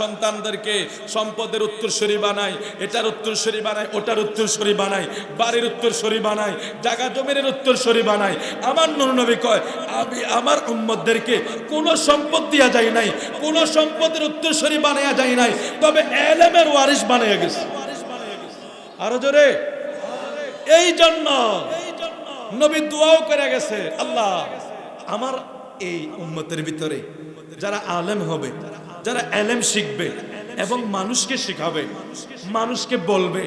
সন্তানদেরকে সম্পদের উত্তরসূরি বানাই, এটার উত্তরসূরি বানাই, ওটার উত্তরসূরি বানাই, বাড়ির উত্তরসূরি বানাই, জায়গা জমির উত্তরসূরি বানাই। আমার নূর নবী কয়, আমি আমার উম্মতদেরকে কোনো সম্পদ দিয়া যায় নাই, কোনো সম্পদের উত্তরসূরি বানায়া যায় নাই, তবে ইলমের ওয়ারিস বানায়া গেছে। আরো জোরে। এই জন্য নবী দোয়াও করে গেছে, আল্লাহ আমার এই উম্মতের ভিতরে যারা আলেম হবে, যারা ইলম শিখবে এবং মানুষকে শিখাবে, মানুষকে বলবে,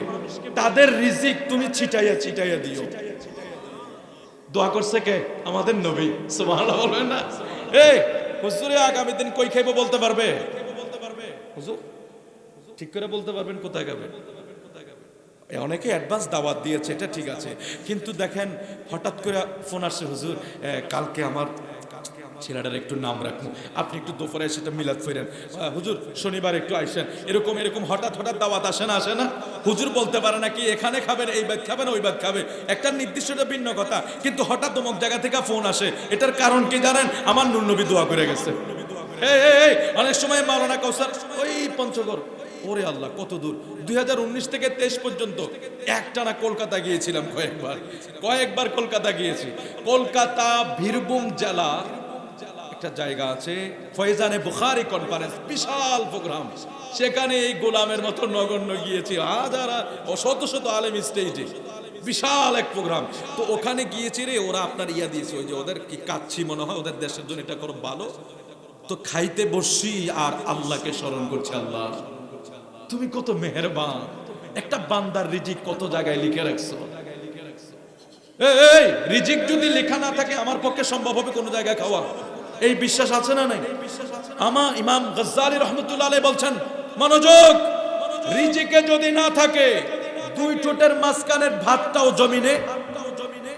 তাদের রিজিক তুমি ছিটাইয়া ছিটাইয়া দিও। দোয়া করছে কে? আমাদের নবী। সুবহানাল্লাহ বলবেন না? এই হুজুরে আগামী দিন কই খাইবো বলতে পারবে? হুজুর ঠিক করে বলতে পারবেন কোথায় যাবে? অনেকে অ্যাডভান্স দাওয়াত দিয়েছে, এটা ঠিক আছে, কিন্তু দেখেন হঠাৎ করে ফোন আসছে, হুজুর কালকে আমার ছেলেটার একটু নাম রাখুন, আপনি একটু দুপুরে সেটা মিলাদ ফিরেন, হুজুর শনিবার একটু আইসেন। এরকম এরকম হঠাৎ হঠাৎ দাওয়াত আসে না, আসে না? হুজুর বলতে পারে না কি এখানে খাবেন, এই বাদ খাবেন, ওই বাদ খাবে, একটা নির্দিষ্টটা ভিন্ন কথা, কিন্তু হঠাৎ অমুক জায়গা থেকে ফোন আসে। এটার কারণ কি জানেন? আমার নূর নবী দোয়া করে গেছে। এই অনেক সময় মাওলানা কাউসার ওই পঞ্চগড়, ওরে আল্লাহ কত দূর, 2019 থেকে 23 পর্যন্ত একটানা কলকাতা গিয়েছিলাম, কয়েকবার কলকাতা গিয়েছি। কলকাতা বীরভূম জেলা একটা জায়গা আছে, ফয়জানে বুখারী কনফারেন্স, বিশাল প্রোগ্রাম, সেখানে এই গোলামের মতো নগণ্য গিয়েছি, হাজার শত শত আলেম স্টেজে, বিশাল এক প্রোগ্রাম। তো ওখানে গিয়েছি রে, ওরা আপনার ইয়া দিয়েছে, ওই যে ওদের কি কাচ্ছি মনে হয়, ওদের দেশের জন্য এটা করো ভালো। তো খাইতে বসছি আর আল্লাহকে স্মরণ করছি, আল্লাহ তুমি কত মেহেরবান, একটা বান্দার রিজিক কত জায়গায় লিখে রাখছো। এই রিজিক যদি লেখা না থাকে আমার পক্ষে সম্ভব হবে কোন জায়গায় খাওয়া? এই বিশ্বাস আছে না নাই? আমার ইমাম গজ্জালী রহমতুল্লাহ আলাইহি বলছেন, মনোযোগ, রিজিকে যদি না থাকে দুই ঠোঁটের মাঝখানের ভাতটাও জমিনে।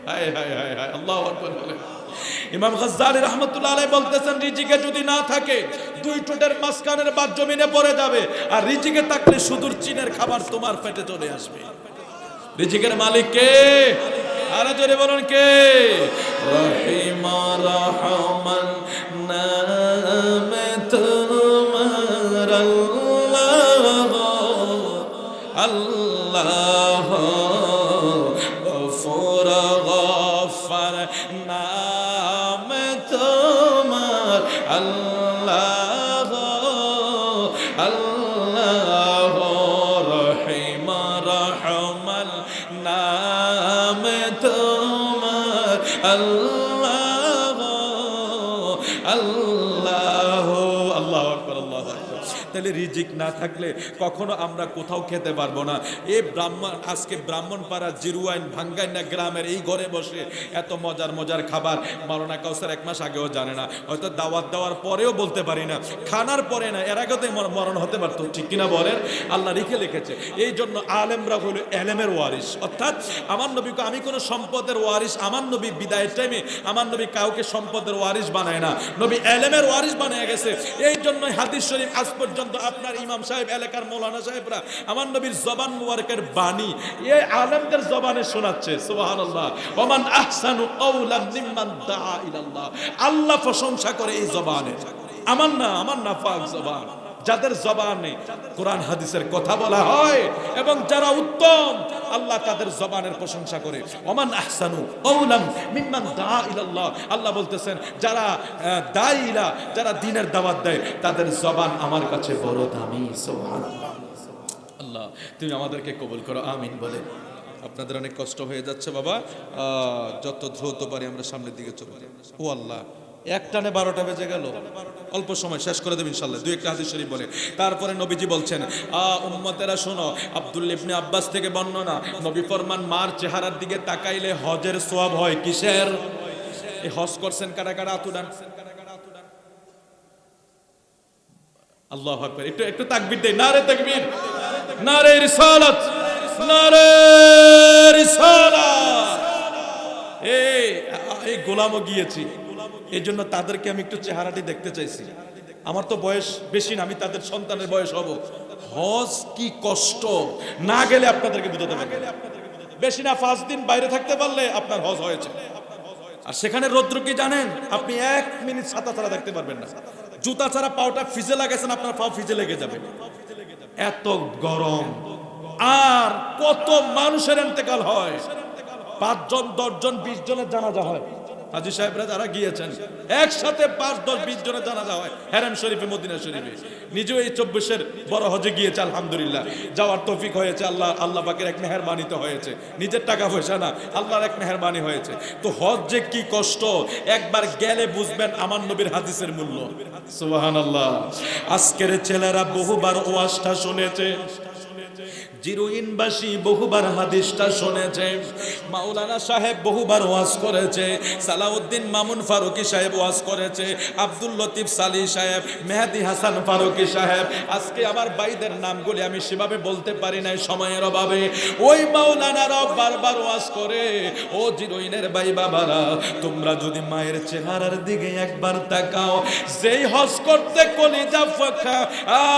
হায় হায় হায় হায়, আল্লাহু আকবার বলেন। ইমাম গজ্জালী রাহমাতুল্লাহ আলাইহি বলতেছেন, রিজিকে যদি না থাকে দুই ঠোঁটের মাঝখানের ভাত জমিনে পড়ে যাবে, আর রিজিকে থাকলে সুদূর চীনের খাবার তোমার পেটে চলে আসবে। রিজিকের মালিক কে? আরো জোরে বলুন কে? রহিম রহমান নামে তোমার আল্লাহ, গফুর গফার নামে তোমার আল্লাহ, আল্লাহ রহিম রহমান নামে তোমার আল্লাহ, আল্লাহ, আল্লাহু আকবার, আল্লাহু আকবার। তাহলে রিজিক না থাকলে কখনো আমরা কোথাও খেতে পারবো না। এই ব্রাহ্মণ আজকে ব্রাহ্মণপাড়া জিরুয়াইন ভাঙ্গাইনা গ্রামের এই ঘরে বসে এত মজার মজার খাবার মাওলানা কাউসার 1 মাস আগেও জানে না, হয়তো দাওয়াত দেওয়ার পরেও বলতে পারি না, খানার পরে না, এর আগেও তো মরণ হতে পারতো, ঠিক কিনা বলেন? আল্লাহ লিখেছে। এই জন্য আলেমরা হলো এলেমের ওয়ারিস, অর্থাৎ আমার নবীকে আমি কোনো সম্পদের ওয়ারিস, আমার নবী বিদায়ের টাইমে আমার নবী কাউকে সম্পদের ওয়ারিস বানায় না, নবী এলেমের ওয়ারিস বানায় গেছে। এই জন্য হাদিস শরীফ আজ পর্যন্ত আপনার ইমাম সাহেব, এলাকার মৌলানা সাহেবরা আমার নবীর জবান মুবারকের বাণী এই আলেমদের জবানে শোনাচ্ছে। সুবহানাল্লাহ। ওমান আহসানু কাওলান মিম্মান দাআ ইলাল্লাহ। আল্লাহ প্রশংসা করে এই জবানে, আমার না পাক জবান, যাদের জবানে কোরআন হাদিসের কথা বলা হয় এবং যারা উত্তম, আল্লাহ তাদের জবানের প্রশংসা করে। ওমান আহসানু কাওলান মিম্মান দাআ ইলাল্লাহ। আল্লাহ বলতেছেন যারা দাঈলা, যারা দ্বীনের দাওয়াত দেয়, তাদের জবান আমার কাছে বড় দামি। সুবহানাল্লাহ। আল্লাহ তুমি আমাদেরকে কবুল করো, আমিন বলে। আপনাদের অনেক কষ্ট হয়ে যাচ্ছে বাবা, যত দ্রুত পারি আমরা সামনের দিকে চলে যাই। ও আল্লাহ, এক টানে 12টা বেজে গেল, অল্প সময় শেষ করে দেব ইনশাআল্লাহ। দুই একটা হাদিস শরীফ বলে তারপরে নবীজি বলছেন, উম্মতেরা শোনো, আব্দুল্লাহ ইবনে আব্বাস থেকে বর্ণনা, নবী ফরমান মার চেহারার দিকে তাকাইলে হজের সওয়াব হয়। কিসের? এই হজ করছেন কারা কারা? আতুডান। আল্লাহু আকবার। একটু তাকবীর দেই, নারে তাকবীর, নারে রিসালাত, নারে রিসালাত। এই গোলামও গিয়েছি, এই জন্য তাদেরকে আমি একটু চেহারাটি দেখতে চাইছি। আমার তো বয়স বেশি না, আমি তাদের সন্তানের বয়স হব। হজ কি কষ্ট, না গেলে আপনাদেরকে বুঝাতে পারবো। বেশি না 5 দিন বাইরে থাকতে পারলে আপনার হজ হয়েছে। আর সেখানে রৌদ্র কি জানেন? আপনি 1 মিনিট ছাতা ছাড়া থাকতে পারবেন না, জুতা ছাড়া পাওটা ফিজে লাগাইছেন, আপনার পাও ফিজে লেগে যাবে, এত গরম। আর কত মানুষের ইন্তেকাল হয়, 5 জন 10 জন 20 জনের জানাজা হয়। হাজী সাহেবরা যারা গিয়েছেন একসাথে 5 10 20 জনের জানাজা হয় হেরাম শরীফে, মদিনা শরীফে। নিজেও এই 24-এর বড় হজে গিয়েছে, আলহামদুলিল্লাহ যাওয়ার তৌফিক হয়েছে। আল্লাহ পাকের এক মেহেরবানিতে হয়েছে, নিজের টাকা পয়সা না, আল্লাহর এক মেহেরবানি হয়েছে। তো হজ যে কি কষ্ট, একবার গেলে বুঝবেন আমার নবীর হাদিসের মূল্য। সুবহানাল্লাহ। আজকের ছেলেরা বহুবার ওয়াজটা শুনেছে, জিরুইনবাসী বহুবার হাদিসটা শুনেছে, মাওলানা সাহেব বহুবার ওয়াজ করেছে, সালাউদ্দিন মামুন ফারুকি সাহেব ওয়াজ করেছে, আব্দুল লতিফ সালি সাহেব, মেহেদি হাসান ফারুকি সাহেব। আজকে আমার ভাইদের নামগুলি আমি সেভাবে বলতে পারি নাই সময়ের অভাবে। ওই মাওলানারাও বারবার ওয়াজ করে, ও জিরুইনের ভাই বাবারা, তোমরা যদি মায়ের চেহারার দিকে একবার তাকাও, যেই হজ করতে কলিজা ফাঁকা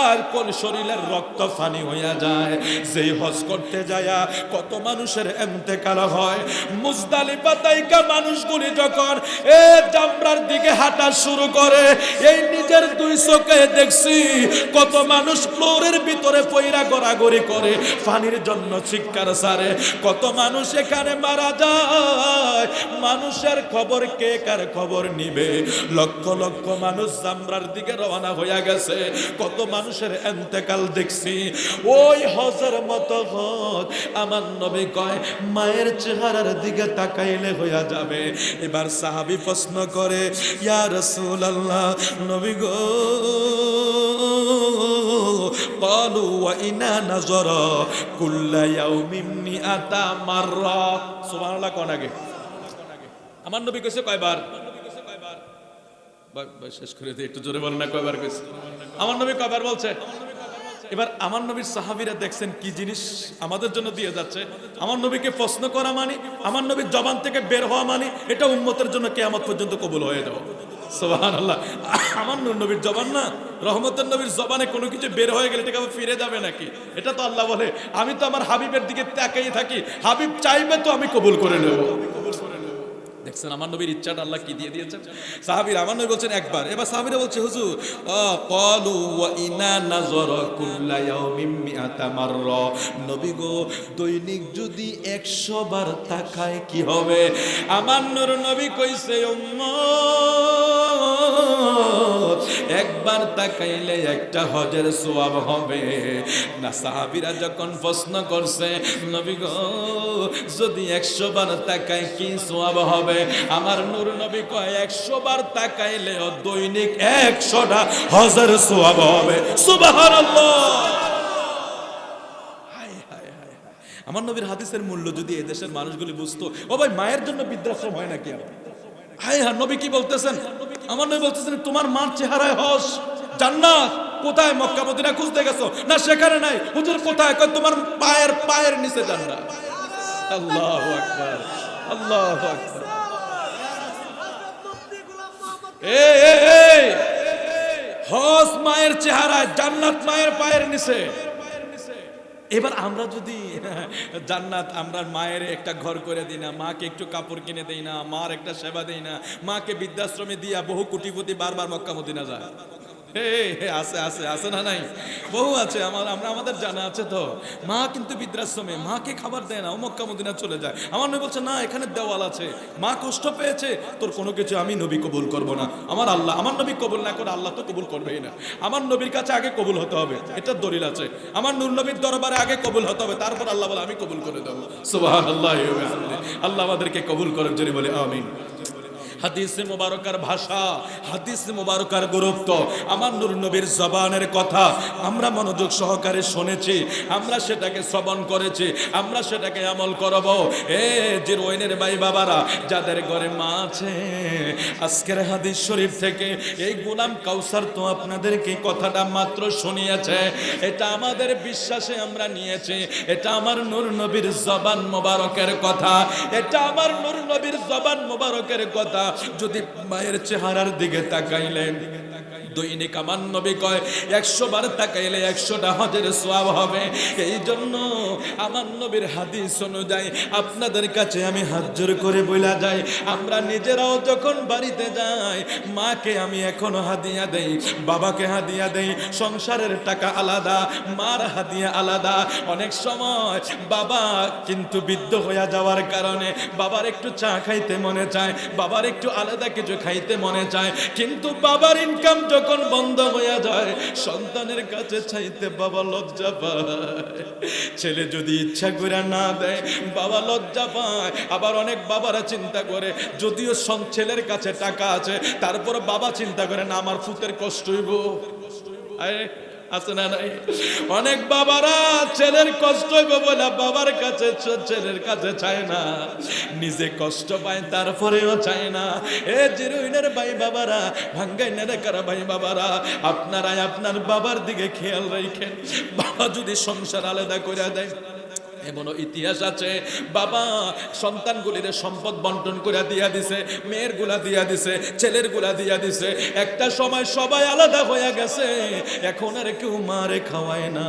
আর কোন শরীরের রক্ত ফানি হইয়া যায়, যেই হজ করতে যায়া কত মানুষের ইন্তেকাল হয়। মুজদালিফা তাইকা মানুষগুলি যখন জামরার দিকে হাঁটা শুরু করে, এই নিজের 2 চোখে দেখছি কত মানুষ ফ্লোরের ভিতরে পয়রা গড়াগড়ি করে, পানির জন্য চিৎকার ছাড়ে, কত মানুষ এখানে মারা যায়। মানুষের খবর কে কার খবর নিবে? লক্ষ লক্ষ মানুষ জামরার দিকে রওনা হইয়া গেছে, কত মানুষের ইন্তেকাল দেখছি। ওই হজের মতো হজ আমার নবী কয় মায়ের চেহারার দিকে তাকাইলে হইয়া যাবে। এবার সাহাবী প্রশ্ন করে, ইয়া রাসূলুল্লাহ, নবী গো, ক্বালু ওয়া ইনা নাযারা কুল্লা ইয়াউমিন মিআতা মাররা। সুবহানাল্লাহ। কোন আগে আমার নবী কইছে কয়বার? শেষ করে দিই, একটু জোরে বলেন না, কয়বার কইছে আমার নবী? কয়বার বলছে? এবার আমার নবীর সাহাবীরা দেখছেন কি জিনিস আমাদের জন্য দিয়ে যাচ্ছে। আমার নবীকে প্রশ্ন করা মানে, আমার নবীর জবান থেকে বের হওয়া মানে, এটা উম্মতের জন্য কিয়ামত পর্যন্ত কবুল হয়ে যাবে। সুবহানাল্লাহ। আমার নবীর জবান না, রহমতের নবীর জবানে কোনো কিছু বের হয়ে গেলে এটা ফিরে যাবে নাকি? এটা তো আল্লাহ বলে, আমি তো আমার হাবিবের দিকে তাকিয়ে থাকি, হাবিব চাইবে তো আমি কবুল করে নেব। দেখছেন আমার নবীর ইচ্ছাটা আল্লাহ কি দিয়ে দিয়েছেন। সাহাবীরা, আমার নবী বলছেন একবার, এবার সাহাবীরা বলছে হুজুর ক্বালু ওয়া ইনা নাযরা কুল্লা ইয়াউমিন মিআতা মাররা, নবী গো দৈনিক যদি 100 বার তাকায় কি হবে? আমার নূর নবী কইছে উম্মত একবার তাকাইলে একটা হজের সওয়াব হবে না। সাহাবীরা যখন প্রশ্ন করছে নবী গো যদি 100 বার তাকায় কি সওয়াব হবে? আমার নূর নবী কয় 100 বার তাকাইলেও দৈনিক 100টা হজের সওয়াব হবে। সুবহানাল্লাহ। আমার নবীর হাদিসের মূল্য যদি এই দেশের মানুষগুলি বুঝতো। ও ভাই, মায়ের জন্য বৃদ্ধাশ্রম হয় নাকি? হায় হ্যাঁ, নবী কি বলতেছেন? আমার নবী বলতেছেন তোমার মার চেহারায় হস জান্নাত। কোথায়? মক্কা মদিনা খুঁজতে গেছো না? সেখানে নাই। হুজুর কোথায়? কয় তোমার পায়ের নিচে জান্নাত। আল্লাহু আকবার, আল্লাহু আকবার। হস মায়ের চেহারায়, জান্নাত মায়ের পায়ের নিচে। এবার আমরা যদি জান্নাত, আমরা মায়ের একটা ঘর করে দিই না, মাকে একটু কাপড় কিনে দেই না, মার একটা সেবা দেই না, মাকে বৃদ্ধাশ্রমে দিয়া বহু কোটিপতি বারবার মক্কা মদিনা যায়। আছে আছে আছে না নাই? বহু আছে। আমাদের জানা আছে তো। মা কিন্তু বৃদ্ধাশ্রমে, মাকে খাবার দেয় না, ও মক্কা মদিনা চলে যায়। আমার নবী বলছে না, এখানে দেওয়াল আছে, মা কষ্ট পেয়েছে, তোর কোনো কিছু আমি নবী কবুল করব না। আমার নবী কবুল না করে আল্লাহ তো কবুল করবেই না। আমার নবীর কাছে আগে কবুল হতে হবে, এটা দলিল আছে। আমার নূর নবীর দরবারে আগে কবুল হতে হবে, তারপর আল্লাহ বলে আমি কবুল করে দেবো। সুবহানাল্লাহ। আল্লাহ আমাদেরকে কবুল করার জন্য বলে আমিন। হাদিসে মুবারকার ভাষা, হাদিসে মুবারকার গুরুত্ব, আমার নূর নবীর জবানের কথা আমরা মনোযোগ সহকারে শুনেছি, আমরা সেটাকে শ্রবণ করেছি, আমরা সেটাকে আমল করব। জিরোইনের ভাই বাবারা, যাদের ঘরে মা আছে, আজকের হাদিস শরীফ থেকে এই গোলাম কাউসার তো আপনাদেরকে কথাটা মাত্র শুনিয়েছে, এটা আমাদের বিশ্বাসে আমরা নিয়েছি, এটা আমার নূর নবীর জবান মোবারকের কথা, এটা আমার নূর নবীর জবান মোবারকের কথা। যদি মায়ের চেহারার দিকে তাকাইলেন দৈনিক আমার নবী কয় 100 বার তাকাইলে 100টা হজের সওয়াব হবে। এই জন্য আমার নবীর হাদিস অনুযায়ী আপনাদের কাছে আমি হাত জোর করে বলা যাই, আমরা নিজেরাও যখন বাড়িতে যাই, মাকে আমি এখনো হাদিয়া দেই, বাবাকে হাদিয়া দেই। সংসারের টাকা আলাদা, মার হাদিয়া আলাদা। অনেক সময় বাবা কিন্তু বৃদ্ধ হয়ে যাওয়ার কারণে বাবার একটু চা খাইতে মনে চায়, বাবার একটু আলাদা কিছু খাইতে মনে চায়, কিন্তু বাবার ইনকাম যখন বন্ধ হয়ে যায় সন্তানের কাছে চাইতে বাবা লজ্জা পায়। ছেলে যদি ইচ্ছা করে না দেয় বাবা লজ্জা পায়। আবার অনেক বাবারা চিন্তা করে যদিও ছেলের কাছে টাকা আছে, তারপর বাবা চিন্তা করে না আমার ফুতের কষ্ট হইব। আছে না নাই? অনেক বাবারা ছেলের কষ্ট হইবে বলে বাবার কাছে ছেলের কাছে চায় না, নিজে কষ্ট পায় তারপরেও চায় না। জিরোইনের ভাই বাবারা, ভাঙ্গাইনের কারা ভাই বাবারা, আপনারাই আপনার বাবার দিকে খেয়াল রাখেন। বাবা যদি সংসার আলাদা করে দেয়, এমনও ইতিহাস আছে বাবা সন্তানগুলির সম্পদ বন্টন করে দিয়া দিছে, মেয়ের গুলা দিয়া দিছে, ছেলের গুলা দিয়া দিছে। একটা সময় সবাই আলাদা হয়ে গেছে, এখন আর কেউ মারে খাওয়ায় না,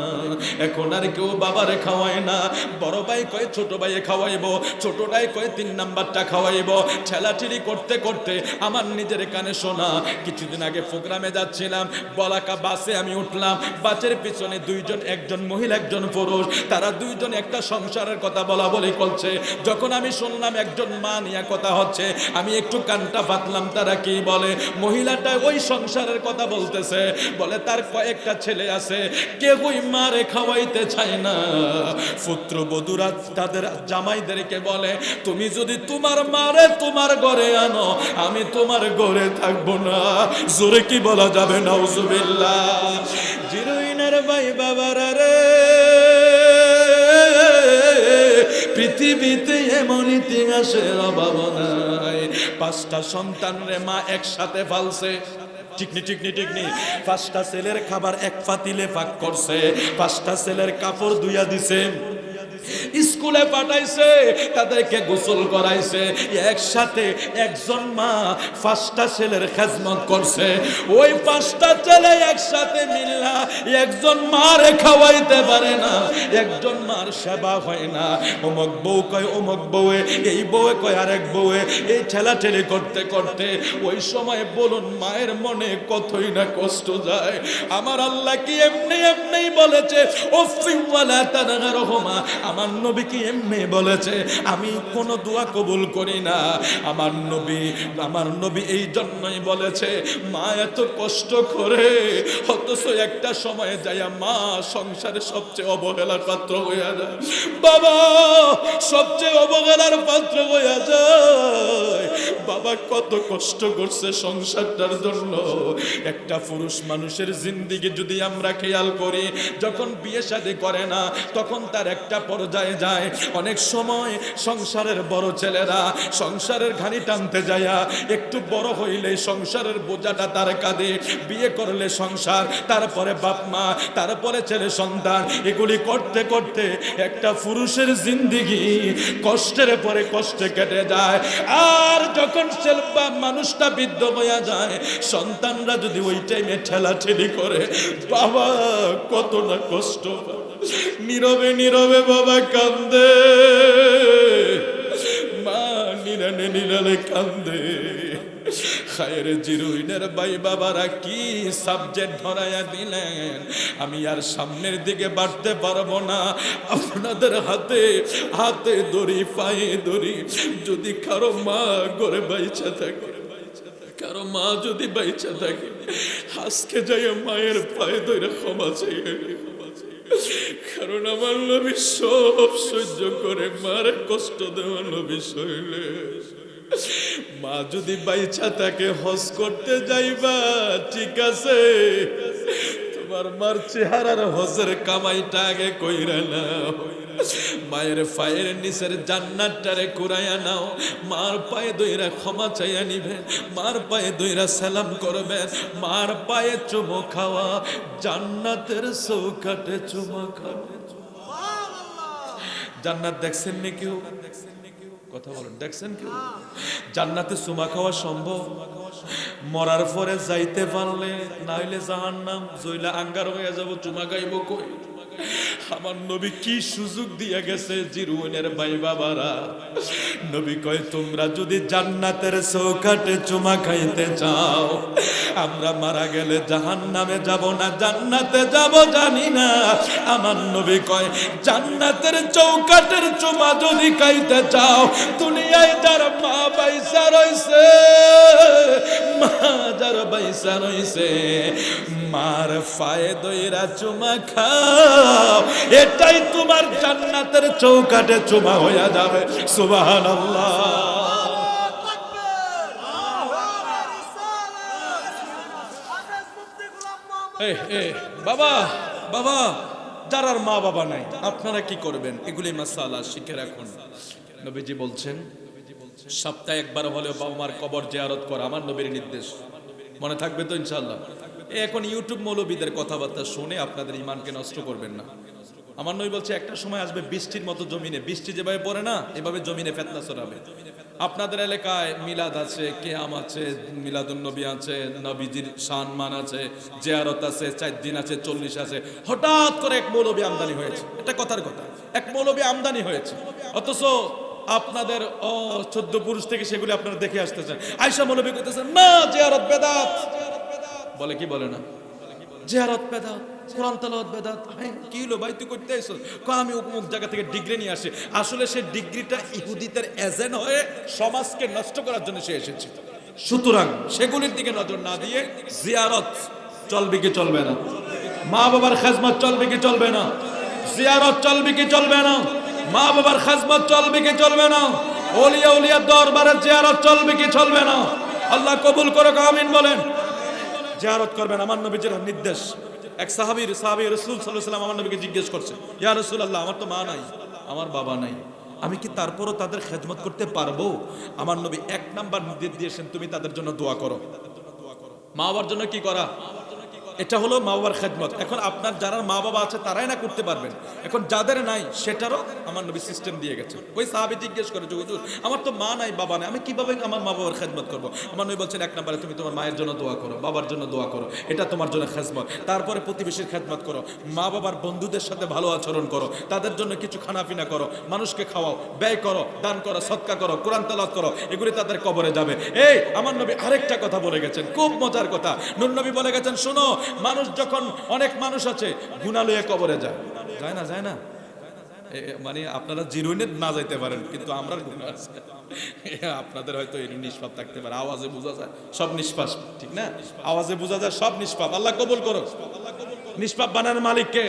এখন আর কেউ বাবারে খাওয়ায় না। বড় ভাই কয় ছোট ভাইয়ে খাওয়াইবো, ছোটটাই কয় 3 নাম্বারটা খাওয়াইবো। ঠেলাঠেলি করতে করতে আমার নিজের কানে শোনা, কিছুদিন আগে প্রোগ্রামে যাচ্ছিলাম, বলাকা বাসে আমি উঠলাম, বাসের পিছনে দুইজন, একজন মহিলা একজন পুরুষ, তারা দুইজন একটা সংসারের কথা বলা বলি করছে। যখন আমি শুনলাম একজন মা নিয়ে কথা হচ্ছে, আমি একটু কানটা পাতলাম তারা কি বলে। মহিলাটা ওই সংসারের কথা বলতেছে, বলে তার কয়েকটা ছেলে আছে, কেউই মারে খাওয়াইতে চায় না। পুত্রবধূরা তাদের জামাইদেরকে বলে তুমি যদি তোমার মারে তোমার ঘরে আনো, আমি তোমার ঘরে থাকবো না। জোরে কি বলা যাবে? নাউজুবিল্লাহ। জিরোইনের ভাই বাবারা রে, পৃথিবীতে এমন ইতিহাসের অভাব নাই। 5টা সন্তান রে মা একসাথে ফালছে, ঠিকনি ঠিকনি ঠিকনি। 5টা ছেলের খাবার এক পাতিলে পাক করছে, 5টা ছেলের কাপড় ধুইয়া দিছে, স্কুলে পাঠাইছে, তাদেরকে গোসল করাইছে। একসাথে একজন মা 5টা ছেলের খেদমত করছে। ওই 5টা ছেলে একসাথে মিল্লা একজন মারে খাওয়াইতে পারে না, একজন মার সেবা হয় না। অমুক বউ কয় অমুক বউয়ে, এই বউয়ে কয় আরেক বউয়ে, এই ঠেলাঠেলি করতে করতে ওই সময় বলুন মায়ের মনে কতই না কষ্ট যায়। আমার আল্লাহ কি এমনি এমনি বলেছে উফি ওয়ালা তানহারহুমা? আমার নবী কি এমনি বলেছে? আমি কোন দোয়া কবুল করি না। আমার নবী এই জন্যই বলেছে মা এত কষ্ট করে, অথচ একটা সময় যাইয়া মা সংসারে সবচেয়ে অবহেলার পাত্র হইয়া যায়। বাবা সবচেয়ে অবহেলার পাত্র হইয়া যায়। বাবা কত কষ্ট করছে সংসারটার জন্য। একটা পুরুষ মানুষের জিন্দেগি যদি আমরা খেয়াল করি, যখন বিয়ে শাদী করে না তখন তার একটা পর্যায়ে যায়। অনেক সময় সংসারের বড় ছেলেরা সংসারের ঘানি টানতে যায়া একটু বড় হইলে সংসারের বোঝাটা তার কাঁধে, বিয়ে করলে সংসার, তারপরে বাপ মা, তারপরে ছেলে সন্তান, এগুলি করতে করতে একটা পুরুষের জিন্দেগি কষ্টের পরে কষ্টে কেটে যায়। আর যখন মানুষটা বৃদ্ধ হয়ে যায়, সন্তানরা যদি ওই টাইমে ঠেলাঠেলি করে, বাবা কত না কষ্ট। নীরবে নীরবে বাবা কান্দে, মা নিরানে নিরালে কান্দে। খায়ের জিরুইনের ভাই বাবারা কি সাবজেক্ট ধরাইয়া দিলেন, আমি আর সামনের দিকে বাড়তে পারবো না। আপনাদের হাতে হাতে দড়ি, পায়ে দড়ি। যদি কারো মা ঘরে বাইচা থাকে, কারো মা যদি বাইচা থাকে, আজকে যাই মায়ের পায়ে ধরে ক্ষমা চাই। কারণ আমার নবী সব সহ্য করে, মারে কষ্ট দেওয়া নবী সইলে। মা যদি বাইচা তাকে হজ করতে যাইবা, ঠিক আছে, তোমার মার চেহারার হজের কামাইটা আগে কইরা নাও। মায়ের পায়ের নিচের জান্নাতটারে কুরাইয়া নাও। মার পায়ে দইরা ক্ষমা চাইয়া নিবেন, মার পায়ে দইরা সালাম করবেন। মার পায়ে চুমো খাওয়া জান্নাতের চৌকাঠে চুমো খাওয়া। জান্নাত দেখছেন নি কেউ? কথা বলেন, দেখছেন কেউ? জান্নাতে চুমা খাওয়া সম্ভব? মরার পরে যাইতে পারলে, নাইলে জাহান্নাম জইলা আঙ্গার হয়ে যাব, চুমা খাইব কই? আমার নবী কি সুযোগ দিয়ে গেছে জিরুনের ভাই বাবারা। নবী কয় তোমরা যদি জান্নাতের চৌকাঠে চুমা খাইতে চাও, আমরা মারা গেলে জাহান্নামে যাব না জান্নাতে যাব জানি না। আমার নবী কয় জান্নাতের চৌকাঠের চুমা যদি খাইতে চাও, দুনিয়ায় যার মা বাইসা রইছে, মা যার বাইসা রইছে, মার পায়ে দইরা চুমা খাও, এটাই তোমার জান্নাতের চৌকাঠে চুমা হইয়া যাবে। সুবহানাল্লাহ। বাবা বাবা যার মা বাবা নাই, আপনারা কি করবেন? এগুলি মাসালা শিখে রাখুন। নবীজি বলছেন সপ্তাহে একবার হলেও বাবা মার কবর জিয়ারত করা আমার নবীর নির্দেশ। মনে থাকবে তো ইনশাআল্লাহ? এখন ইউটিউব মৌলবীদের কথাবার্তা শুনে আপনাদের ঈমানকে নষ্ট করবেন না। আমার নবী বলছে একটা সময় আসবে বৃষ্টির মতো জমিনে, বৃষ্টি যেভাবে পড়ে না এভাবে জমিনে ফিতনা ছড়াবে। আপনাদের এলাকায় মিলাদ আছে, কিয়াম আছে, মিলাদুন নবী আছে, নবীজির সম্মান আছে, জিয়ারত আছে, 4 দিন আছে, 40 আছে। হঠাৎ করে এক মৌলবী আমদানি হয়েছে, এটা কথার কথা, এক মৌলবী আমদানি হয়েছে। অথচ আপনাদের 14 পুরুষ থেকে সেগুলি আপনারা দেখে আসতেছেন। আয়েশা মৌলবী কইতেছেন না জিয়ারত বেদাত, বলে কি বলে না জিয়ারত বেদাত, কোরআন তেলাওয়াত বেদাত। কি হলো ভাই তুই করতে আইছো? আমি অমুক জায়গা থেকে ডিগ্রি নিয়ে আসি। আসলে সে ডিগ্রিটা ইহুদিদের এজেন্ট হয়ে সমাজকে নষ্ট করার জন্য সে এসেছে। সুতরাং সেগুলির দিকে নজর না দিয়ে জিয়ারত চলবে কি চলবে না? মা বাবার খেদমত চলবে কি চলবে না? জিয়ারত চলবে কি চলবে না? মা বাবার খেদমত চলবে কি চলবে না? ওলিয়া উলিয়া দরবারের জিয়ারত চলবে কি চলবে না? আল্লাহ কবুল করুক, আমিন বলেন। জিয়ারত করবেন, আমার নবীজির নির্দেশ। এক সাহাবী রাসূল সাল্লাল্লাহু আলাইহি ওয়াসাল্লাম আমার নবীকে জিজ্ঞেস করছে, ইয়া রাসূলুল্লাহ আমার তো মা নাই, আমার বাবা নাই, আমি কি তারপরও তাদের খেদমত করতে পারবো? আমার নবী 1 নাম্বার নির্দেশ দিয়েছেন, তুমি তাদের জন্য দোয়া করো। মা বাবার জন্য কি করা, এটা হলো মা বাবার খেদমত। এখন আপনার যারা মা বাবা আছে তারাই না করতে পারবেন, এখন যাদের নাই সেটারও আমার নবী সিস্টেম দিয়ে গেছে। ওই সাহাবী জিজ্ঞেস করে, হুজুর আমার তো মা নাই বাবা নাই, আমি কিভাবে আমার মা বাবার খেদমত করবো? আমার নবী বলছেন, এক নম্বরে তুমি তোমার মায়ের জন্য দোয়া করো, বাবার জন্য দোয়া করো, এটা তোমার জন্য খেদমত। তারপরে প্রতিবেশীর খেদমত করো, মা বাবার বন্ধুদের সাথে ভালো আচরণ করো, তাদের জন্য কিছু খানাপিনা করো, মানুষকে খাওয়াও, ব্যয় করো, দান করো, সদকা করো, কোরআন তেলাওয়াত করো, এগুলি তাদের কবরে যাবে। এই আমার নবী আরেকটা কথা বলে গেছেন, খুব মজার কথা। নূর নবী বলে গেছেন, শোনো, মানুষ যখন, অনেক মানুষ আছে গুনাহ লইয়া কবরে যায়, যায় না, যায় না, মানে আপনারা জিরোইনে না যাইতে পারেন, কিন্তু আমরা গুনাহ আছে। আপনাদের হয়তো এই নিষ্পাপ থাকতে পারে, আওয়াজে বোঝা যায় সব নিষ্পাপ, ঠিক না? আওয়াজে বোঝা যায় সব নিষ্পাপ। আল্লাহ কবুল করো। নিষ্পাপ বানানোর মালিক কে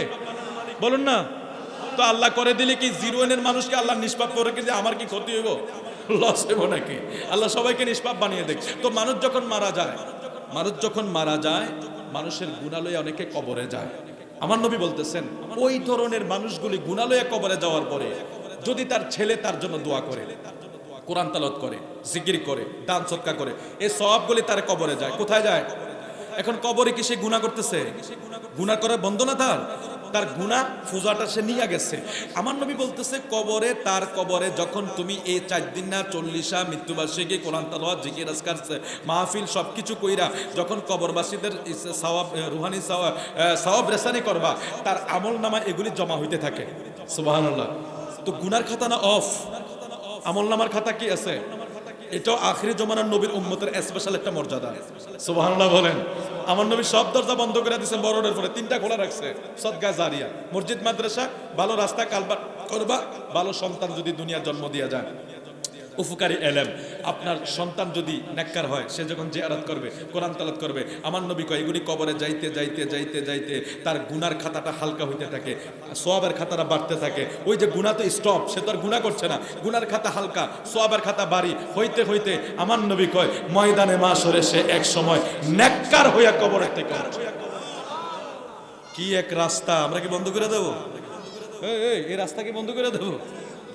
বলুন না? তো আল্লাহ করে দিলে কি জিরোইনের মানুষকে আল্লাহ নিষ্পাপ করে কি আমার কি ক্ষতি হইব, লস হইব নাকি? আল্লাহ সবাইকে নিষ্পাপ বানিয়ে দেখ। তো মানুষ যখন মারা যায়, মানুষ যখন মারা যায়, মানুষের গুনাহ লইয়া অনেকে কবরে যায়। আমার নবী বলতেছেন, ওই ধরনের মানুষগুলি গুনাহ লইয়া কবরে যাওয়ার পরে যদি তার ছেলে তার জন্য দোয়া করে, কোরআন তেলাওয়াত করে, জিকির করে, দান সদকা করে, এই সওয়াবগুলি তার কবরে যায়। কোথায় যায়? এখন কবরে কি সে গুনাহ করতেছে? গুনাহ করা বন্ধ না, তার গুনাহ ফুজাটা সে নিয়ে গেছে। আমার নবী বলতেছে, কবরে, তার কবরে যখন তুমি এই 4 দিন না 40 মৃত্যুবার্ষিকী কোরআন তেলাওয়াত জিকির আজকার মাহফিল সবকিছু কইরা যখন কবরবাসীদের সওয়াব, রুহানি সওয়াব রেসানি করবা, তার আমলনামা এগুলি জমা হইতে থাকে। সুবহানাল্লাহ। তো গুনার খাতা না অফ, আমলনামার খাতা কি আছে? এটাও আখিরি জমানার নবীর উম্মতের স্পেশাল একটা মর্যাদা। সুবহানাল্লাহ বলেন। আমার নবী সব দরজা বন্ধ করে দিয়েছেন, বড়দের পরে 3টা খোলা রাখছে, সদকা জারিয়া, মসজিদ মাদ্রাসা, ভালো রাস্তা কালবার করবা, ভালো সন্তান যদি দুনিয়া জন্ম দিয়ে যায়, উপকারী এলেম, আপনার সন্তান যদি নেককার হয়, সে যখন জিয়ারত করবে, কোরআন তেলাওয়াত করবে, আমার নবী কয় এগুলি কবরে যাইতে যাইতে যাইতে যাইতে তার গুনার খাতাটা হালকা হইতে থাকে, সওয়াবের খাতাটা বাড়তে থাকে। ওই যে গুনাহ তো স্টপ, সে তো আর গুনাহ করছে না, গুনার খাতা হালকা, সওয়াবের খাতা বাড়ি হইতে হইতে আমার নবী কয় ময়দানে মাশরে সে এক সময় নেককার হইয়া কবরের থেকে। কি এক রাস্তা! আমরা কি বন্ধ করে দেবো? এই রাস্তা কি বন্ধ করে দেবো?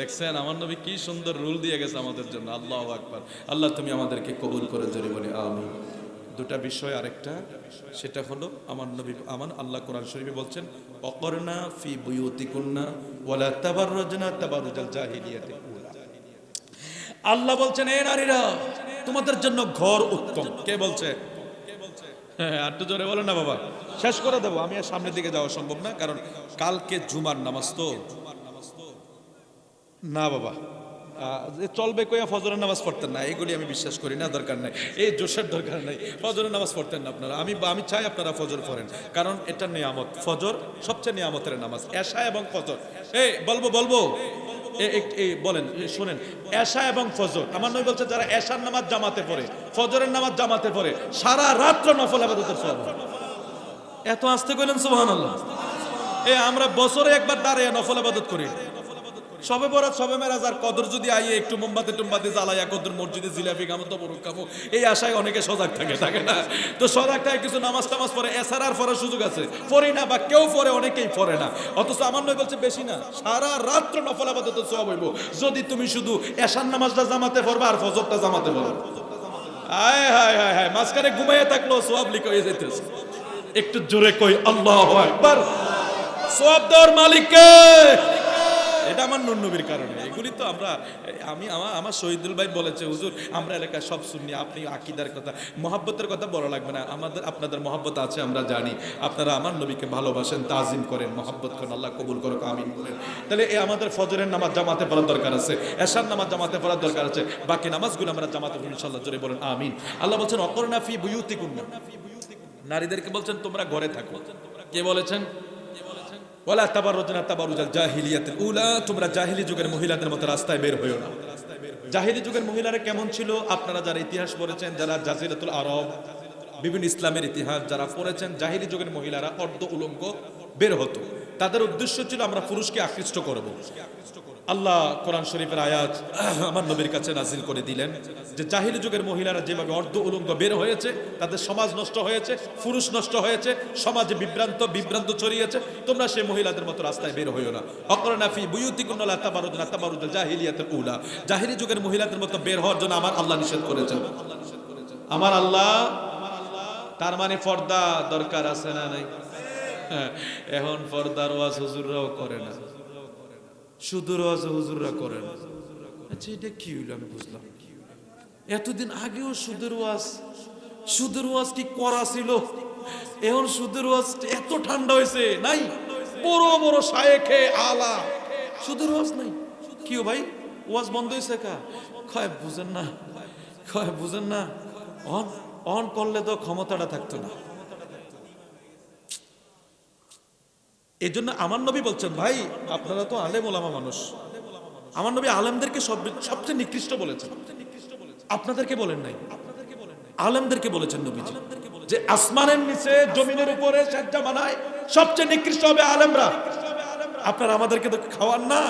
দেখছেন আমার নবী কি সুন্দর রুল দিয়ে গেছে আমাদের জন্য। আল্লাহু আকবার। আল্লাহ তুমি আমাদেরকে কবুল করে, জোরে বলি আমিন। দুটা বিষয়, আরেকটা সেটা হলো আমার নবী, আমার আল্লাহ কোরআন শরীফে বলছেন, অকরনা ফি বুয়ুতিকুন্না ওয়ালা তাবাররাজনা তাবারুজাল জাহিলিয়াতিল উলা। আল্লাহ বলছেন, এই নারীরা তোমাদের জন্য ঘর উত্তম। কে বলছে? হ্যাঁ, একটু জোরে বলেন না বাবা, শেষ করে দেবো। আমি আর সামনের দিকে যাওয়া সম্ভব না, কারণ কালকে জুমার নামাজ তো না বাবা। চলবে কইয়া ফজরের নামাজ পড়তেন না, এগুলি আমি বিশ্বাস করি না, দরকার নাই, এই জোশের দরকার নাই। ফজরের নামাজ পড়তেন না আপনারা, আমি চাই আপনারা ফজর পড়েন, কারণ এটা নিয়ামত। ফজর সবচেয়ে নিয়ামতের নামাজ, এশা এবং ফজর। এই বলবো বলেন, শোনেন, এশা এবং ফজর, আমার নবী বলছে যারা এশার নামাজ জামাতে পড়ে, ফজরের নামাজ জামাতে পড়ে, সারা রাত্র নফল ইবাদতের সওয়াব। এত আস্তে কইলেন সুবহানাল্লাহ। আমরা বছরে একবার দাঁড়িয়ে নফল ইবাদত করি, সবে বরাত, সবে মেরাজ আর কদর যদি আইয়ে একটু মোমবাতি টুমবাতি জ্বালাইয়া কদর মসজিদে জিলাপি খামো, তো বড় খামো, এই আশায় অনেকে সজাগ থাকে না? তো সজাগ থাকে, কিছু নামাজ টামাজ পড়ে, এছাড়া পড়ার সুযোগ আছে, পড়ি না, বা কেউ পড়ে, অনেকেই পড়ে না। অথচ আমার নবী বলছে বেশি না, সারা রাত্র নফল ইবাদতের সওয়াব হইব যদি তুমি শুধু এশার নামাজটা জামাতে পড়বা আর ফজরটা জামাতে পড়বা। হায় হায় হায় হায়, মাঝখানে ঘুমাইয়া থাকলো সওয়াব লিখে হয়ে যেতেছে। একটু জোরে কই আল্লাহু আকবার। সওয়াব দেওয়ার মালিক কে? এটা আমার নূর নবীর কারণে। এগুলি তো আমার শহীদুল ভাই বলেছে, হুজুর আমরা এলাকায় সব শুনি, আপনি আকীদার কথা, মহব্বতের কথা বলা লাগবে না, আপনাদের মহব্বত আছে আমরা জানি, আপনারা আমার নবীকে ভালোবাসেন, তাজিম করেন, মহব্বত করেন, আল্লাহ কবুল করুক, আমিন বলেন। তাহলে আমাদের ফজরের নামাজ জামাতে পড়ার দরকার আছে, এশার নামাজ জামাতে পড়ার দরকার আছে, বাকি নামাজগুলো আমরা জামাতে পড়ি ইনশাআল্লাহ, জোরে বলেন আমিন। আল্লাহ বলছেন অকরনা ফি বুয়ুতিকুন্না, নারীদেরকে বলছেন তোমরা ঘরে থাকো। কে বলেছেন? ওয়ালা তাবাররুজনা তাবারুজাল জাহিলিয়াতিল উলা, তোমরা জাহিলি যুগের মহিলাদের মতো রাস্তায় বের হইও না। জাহিলি যুগের মহিলারা কেমন ছিল? আপনারা যারা ইতিহাস পড়েছেন, যারা জাজিরাতুল আরব, বিভিন্ন ইসলামের ইতিহাস যারা পড়েছেন, জাহিলি যুগের মহিলারা অর্ধ উলঙ্গ বের হতো। তাদের উদ্দেশ্য ছিল আমরা পুরুষকে আকৃষ্ট করব। আল্লাহ কোরআন শরীফের আয়াত আমার নবীর কাছে নাজিল করে দিলেন যে জাহিলি যুগের মহিলারা যেভাবে অর্ধ উলঙ্গ বের হয়েছে, তাদের সমাজ নষ্ট হয়েছে, পুরুষ নষ্ট হয়েছে, সমাজে বিভ্রান্ত ছড়িয়েছে, তোমরা সেই মহিলাদের মতো রাস্তায় বের হইও না। অকরনা ফি বুয়ুতিকুন্না লা তাবাররুজনা তাবাররুজাল জাহিলিয়াতিল উলা, জাহিলি যুগের মহিলাদের মতো বের হওয়ার জন্য আমার আল্লাহ নিষেধ করেছেন। আমার আল্লাহ তার মানে পর্দা দরকার আছে না নাই? হ্যাঁ, এখন পর্দার ওয়াজ হুজুররাও করে না, সুদূর ওয়াজ হুজুররা করে না। আচ্ছা, এটা কি হইল? আমি বুঝলাম এতদিন আগেও সুদের ওয়াজ কি করা ছিল, এখন সুদের ওয়াজ এত ঠান্ডা হয়েছে নাই? বড় বড় শায়েখে আলা সুদের ওয়াজ নাই। কি ভাই, ওয়াজ বন্ধ হয়েছে কা? বুঝেন না অন অন করলে তো ক্ষমতাটা থাকতো না। এই জন্য আমার নবী বলছেন, ভাই আপনারা তো আলেম ওলামা মানুষ, আমার নবী আলেমদেরকে সবচেয়ে নিকৃষ্ট বলেছেন, আপনাদেরকে বলেন নাই, আলেমদেরকে বলেছেন নবীজি, যে আসমানের নিচে জমিনের উপরে সাজ্জা বানায় সবচেয়ে নিকৃষ্ট হবে আলেমরা। আপনারা আমাদেরকে তো খাওয়ান না,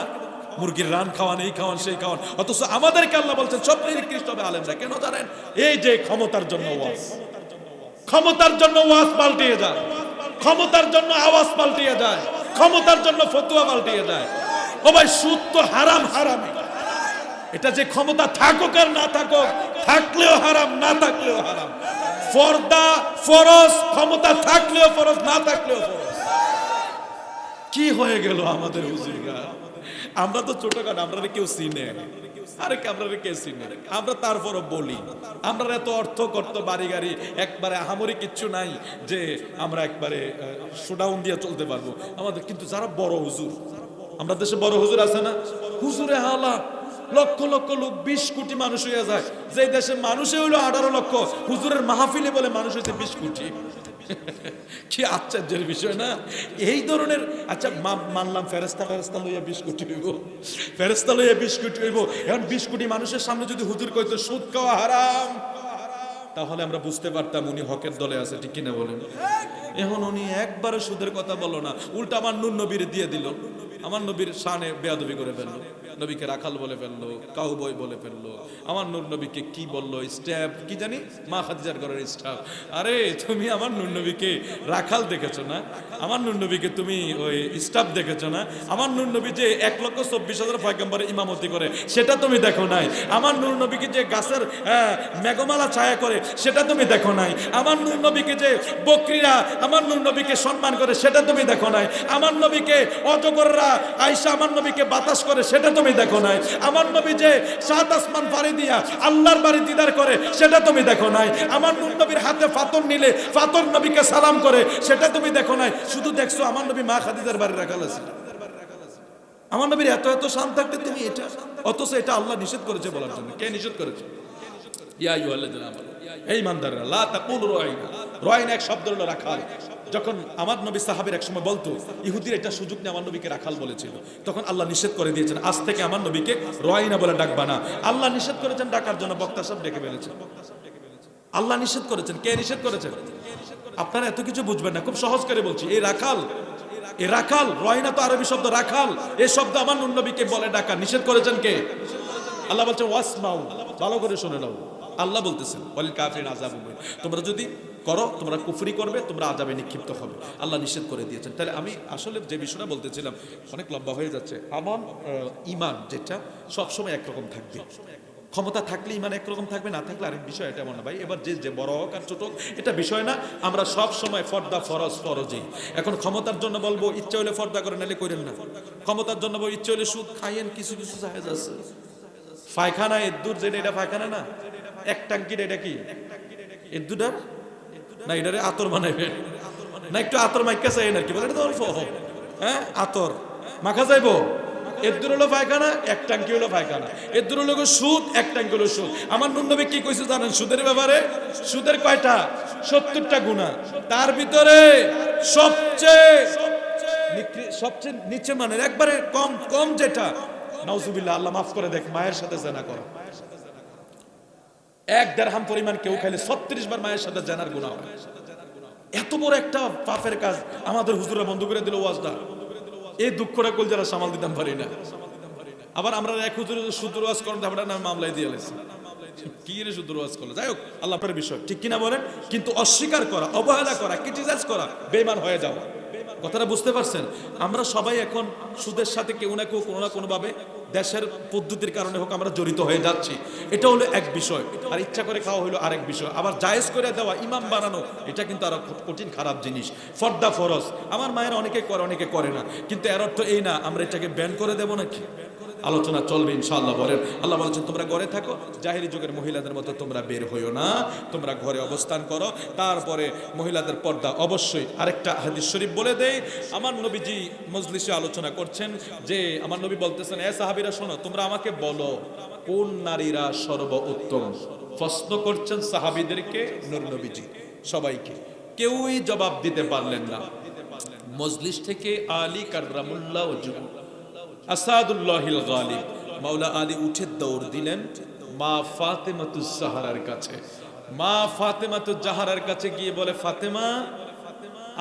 মুরগির রান খাওয়ান, এই খাওয়ান সেই খাওয়ান, অথচ আমাদেরকে আল্লাহ বলছেন সবচেয়ে নিকৃষ্ট হবে আলেমরা। কেন জানেন? এই যে ক্ষমতার জন্য ওয়াজ, ক্ষমতার জন্য ওয়াজ পাল্টিয়ে যায়, ক্ষমতার জন্য আওয়াজ পাল্টিয়ে যায়, ক্ষমতার জন্য ফতোয়া পাল্টিয়ে যায়। ও ভাই, সুদ তো হারাম, হারামে এটা যে ক্ষমতা থাকুক আর না থাকুক, থাকলেও হারাম, না থাকলেও হারাম। পর্দা ফরজ, ক্ষমতা থাকলেও ফরজ, না থাকলেও ফরজ। কি হয়ে গেল আমাদের হুজুররা? আমরা তো ছোটখাটো, আমরা কেউ চিনে, আরে আমরা কে চিনে? আমরা তারপরও বলি, আমরা এত অর্থ করতো বাড়ি গাড়ি একবারে আহামরি কিচ্ছু নাই যে আমরা একবারে শোডাউন দিয়ে চলতে পারবো আমাদের। কিন্তু যারা বড় হুজুর, আমরা দেশে বড় হুজুর আছে না, হুজুরে হালা লক্ষ লক্ষ লোক, 20 কোটি মানুষ হয়ে যায়। যে দেশে মানুষে হইলো 18 লক্ষ, হুজুরের মাহফিলে বলে মানুষ হয়েছে 20 কোটি। কি আশ্চর্যের বিষয় না? এই ধরনের, আচ্ছা মানলাম ফেরেস্তা লইয়া 20 কোটি হইব, ফেরেস্তা লইয়া 20 কোটি হইব। এখন 20 কোটি মানুষের সামনে যদি হুজুর কইতো সুদ খাওয়া হারাম, তাহলে আমরা বুঝতে পারতাম উনি হকের দলে আছে, ঠিক কিনা বলেন? এখন উনি একবারে সুদের কথা বললো না, উল্টা আমার নূর নবীর দিয়ে দিল, আমার নবীর শানে বেয়াদবি করে ফেললো, নবীকে রাখাল বলে ফেললো, কাউবয় বলে ফেললো। আমার নূর নবীকে কি বললো? স্ট্যাপ, কি জানি, মা খাদিজার ঘরের স্টাফ। আরে তুমি আমার নূর নবীকে রাখাল দেখেছো না? আমার নূর নবীকে তুমি ওই স্টাফ দেখেছো না? আমার নূর নবী যে 1,24,000 পয়গম্বরের ইমামতি করে সেটা তুমি দেখো নাই? আমার নূর নবীকে যে গাছের মেঘমালা ছায়া করে সেটা তুমি দেখো নাই? আমার নূর নবীকে যে বকরিরা আমার নূর নবীকে সম্মান করে সেটা তুমি দেখো নাই? আমার নবীকে অজগররা আয়েশা আমার নবীকে বাতাস করে সেটা তুমি দেখো নাই? আমার নবী যে 7 আসমান পাড়ি দিয়া আল্লাহর বাড়ি দিদার করে সেটা তুমি দেখো নাই? আমার নূর নবীর হাতে ফাতর নিলে ফাতর নবীকে সালাম করে সেটা তুমি দেখো নাই? শুধু দেখছো আমার নবী মা খাদিজার বাড়ি রাখাল আছে। আমার নবীর এত এত শান থাকতে তুমি এটা, অথচ এটা আল্লাহ নিষেধ করেছে বলার জন্য। কে নিষেধ করেছে? ইয়া আইয়ুহাল্লাযীনা আমানু, হে ঈমানদাররা, লা তাকুলু রাইনা। রাইনা এক শব্দ হলো রাখাল। যখন আমার নবী সাহাবীর এক সময় বলতো ইহুদির এটা সুযোগ নিয়ে আমার নবীকে রাখাল বলেছিল, তখন আল্লাহ নিষেধ করে দিয়েছেন, আজ থেকে আমার নবীকে রাইনা বলে ডাকবা না। আল্লাহ নিষেধ করেছেন ডাকার জন্য, বক্তা সাহেব ডেকে ফেলেছেন। আল্লাহ নিষেধ করেছেন। কে নিষেধ করেছেন? আপনারা এত কিছু বুঝবেন না, খুব সহজ করে বলছি। এই রাখাল, রাইনা তো আরবি শব্দ, রাখাল এই শব্দ আমার নবীকে বলে ডাকা নিষেধ করেছেন কে? আল্লাহ বলছেন ওয়াসমাউ, ভালো করে শুনে নাও। আল্লাহ বলতেছেন ওয়াল কাফিরিন আযাবুন মুহিন, তোমরা যদি করো, তোমরা কুফরি করবে, তোমরা আযাবে নিক্ষিপ্ত হবে। আল্লাহ নিষেধ করে দিয়েছেন। তাহলে আমি আসলে যে বিষয়টা বলতেছিলাম, অনেক লম্বা হয়ে যাচ্ছে। আমার ঈমান যেটা সবসময় একরকম থাকবে, ক্ষমতা থাকলে ইমান একরকম থাকবে, না থাকলে আরেক বিষয়। এটা এমন না ভাই, এবার যে বড় হোক আর ছোট হোক এটা বিষয় না। আমরা সব সময় ফর্দা ফরজই। এখন ক্ষমতার জন্য বলবো ইচ্ছা হলে ফর্দা করে, নাহলে করেন না। ক্ষমতার জন্য বলবো ইচ্ছা হলে সুদ খাইয়েন, কিছু কিছু জায়েজ আছে। পায়খানা এদ্দুর, যেটা এটা পায়খানা না, এক টাঙ্কির, এটা কি এদ্দুটার না, এটারে আতর বানাইবে না, একটু আতর মাইকা চাই না, কি বলে এটা তো অল্প, হ্যাঁ আতর মাখা যাইবো। এদ্দুর হলো পায়খানা, এক টাঙ্কি হলো পায়খানা। এদ্দুর হলো সুদ, এক টাঙ্কি হলো সুদ। আমার নবী কি কইছে জানেন সুদের ব্যাপারে? সুদের কয়টা? 70টা গুনাহ। তার ভিতরে সবচেয়ে নিচে মানের একবারে কম যেটা, নাউজুবিল্লাহ, আল্লাহ মাফ করে দেখ, মায়ের সাথে জেনা করা। 1 দিরহাম পরিমাণ কেউ খাইলে 36 বার মায়ের সাথে জেনার গুনাহ হয়। এত বড় একটা পাপের কাজ আমাদের হুজুররা বন্ধ করে দিল ওয়াজটা। এই দুঃখটা কল যারা সামাল দিতাম পারি না। আবার আমরা এক হুজুর সুদূর ওয়াজ করেন, আমরা নামে মামলায় দিয়ে লেছি, কি রে সুদূর ওয়াজ করলো। যাই হোক, আল্লাহ পাকের বিষয়, ঠিক কিনা বলেন? কিন্তু অস্বীকার করা, অবহেলা করা, ক্রিটিসাইজ করা, বেঈমান হয়ে যাওয়া। কথাটা বুঝতে পারছেন? আমরা সবাই এখন সুদের সাথে কেউ না কেউ কোনো না কোনো ভাবে দেশের পদ্ধতির কারণে হোক আমরা জড়িত হয়ে যাচ্ছি, এটা হলো এক বিষয়। আর ইচ্ছা করে খাওয়া হলো আরেক বিষয়। আবার জায়েজ করে দেওয়া, ইমাম বানানো, এটা কিন্তু আরো কঠিন খারাপ জিনিস। ফর্দা ফরজ, আমার মায়ের অনেকে করে অনেকে করে না, কিন্তু এর অর্থ এই না আমরা এটাকে ব্যান করে দেবো নাকি। আলোচনা চলবে ইনশাআল্লাহ। বলেন, আল্লাহ বলেছেন তোমরা ঘরে থাকো, জাহেরি যুগের মহিলাদের মতো তোমরা বের হইও না, তোমরা ঘরে অবস্থান করো। তারপরে মহিলাদের পর্দা অবশ্যই। আরেকটা হাদিস শরীফ বলে দেই, আমার নবীজি মজলিসে আলোচনা করছেন যে আমার নবী বলতেছেন, এ সাহাবীরা শোনো, তোমরা আমাকে বলো কোন নারীরা সর্বোত্তম। প্রশ্ন করছেন সাহাবীদেরকে নূর নবীজি, সবাইকে। কেউই জবাব দিতে পারলেন না। মজলিস থেকে আলী কাররামুল্লাহ ওয়াজহু আসাদুল্লাহিল গালিব মাওলা আলী উঠে দৌড় দিলেন মা ফাতেমাতুজ জাহরার কাছে। মা ফাতেমাতুজ জাহরার কাছে গিয়ে বলে, ফাতেমা,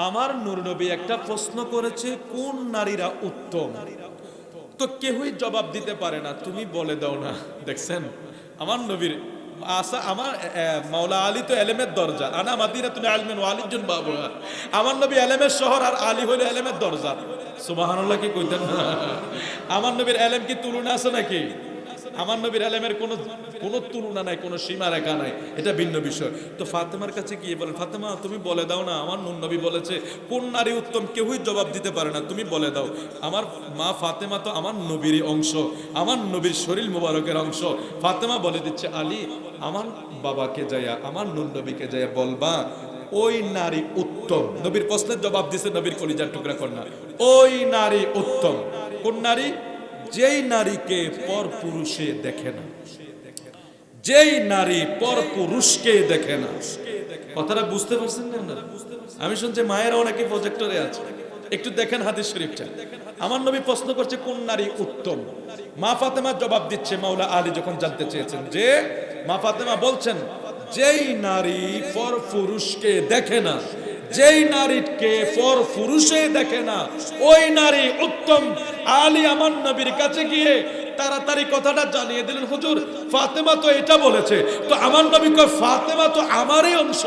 আমার নূর নবী একটা প্রশ্ন করেছে, কোন নারীরা উত্তম। তো কেউই জবাব দিতে পারে না, তুমি বলে দাও না। দেখছেন আমার নবীর আশা। আমার মাওলা আলী তো এলেমের দরজা, আনা মাদিনাতুল ইলমিন ওয়া আলিজুন বাবুহা। আমার নবী এলেমের শহর আর আলী হলো এলেমের দরজা। সুবহানাল্লাহ কি কইতেন না? আমার নবীর এলেম কি তুলনা আছে নাকি? আমার নবীর এলেমের কোনো তুলনা নাই, কোনো সীমা রেখা নাই, এটা ভিন্ন বিষয়। তো ফাতেমার কাছে গিয়ে বলেন, ফাতেমা তুমি বলে দাও না, আমার নূর নবী বলেছে কোন নারী উত্তম, কেউই জবাব দিতে পারে না, তুমি বলে দাও। আমার মা ফাতেমা তো আমার নবীর অংশ, আমার নবীর শরীর মুবারকের অংশ। ফাতেমা বলে দিচ্ছে, আলী আমার বাবাকে যাইয়া, আমার নূর নবীকে যাইয়া বলবা ওই নারী উত্তম। নবীর প্রশ্নের জবাব দিছে নবীর কলিজার টুকরা কন্যা, ওই নারী উত্তম। কোন নারী? যেই নারীকে পর পুরুষে দেখে না, যেই নারী পর পুরুষকে দেখে না। কথাটা বুঝতে পারছেন না? আমি শুনছি মায়েরা অনেকে প্রজেক্টরে আছে, একটু দেখেন হাদিস শরীফটা। আমার নবী প্রশ্ন করছে কোন নারী উত্তম। মা ফাতেমা জবাব দিচ্ছে, মাওলা আলী যখন জানতে চেয়েছেন, যে মা ফাতেমা বলছেন, যেই নারী পর পুরুষকে দেখে না, যেই নারীকে পর পুরুষে দেখে না, ওই নারী উত্তম। আলী আমার নবীর কাছে গিয়ে তাড়াতাড়ি কথাটা জানিয়ে দিলেন, হুজুর ফাতেমা তো এটা বলেছে। তো আমার নবী কয়, ফাতেমা তো আমারই অংশ,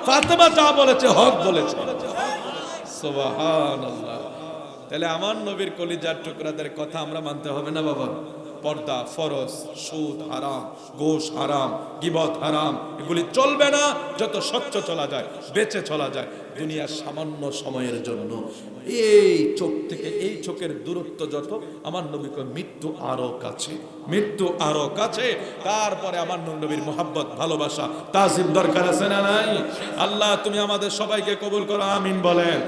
ফাতেমা যা বলেছে হক বলেছে। সুবহানাল্লাহ। তাহলে আমার নবীর কলিজার টুকরাদের কথা আমরা মানতে হবে না বাবা? পর্দা ফরজ, সুদ হারাম, ঘুষ হারাম, গীবত হারাম, এগুলি চলবে না যত স্বচ্ছ চলা যায়, বেঁচে চলা যায় দুনিয়ার সামান্য সময়ের জন্য। এই চোখ থেকে এই চোখের দূরত্ব যত, আমার নবীকে মৃত্যু আরো কাছে, মৃত্যু আরো কাছে। তারপরে আমার নবীর মোহাব্বত, ভালোবাসা, তাজিম দরকার আছে না নাই? আল্লাহ তুমি আমাদের সবাইকে কবুল করো, আমিন বলেন।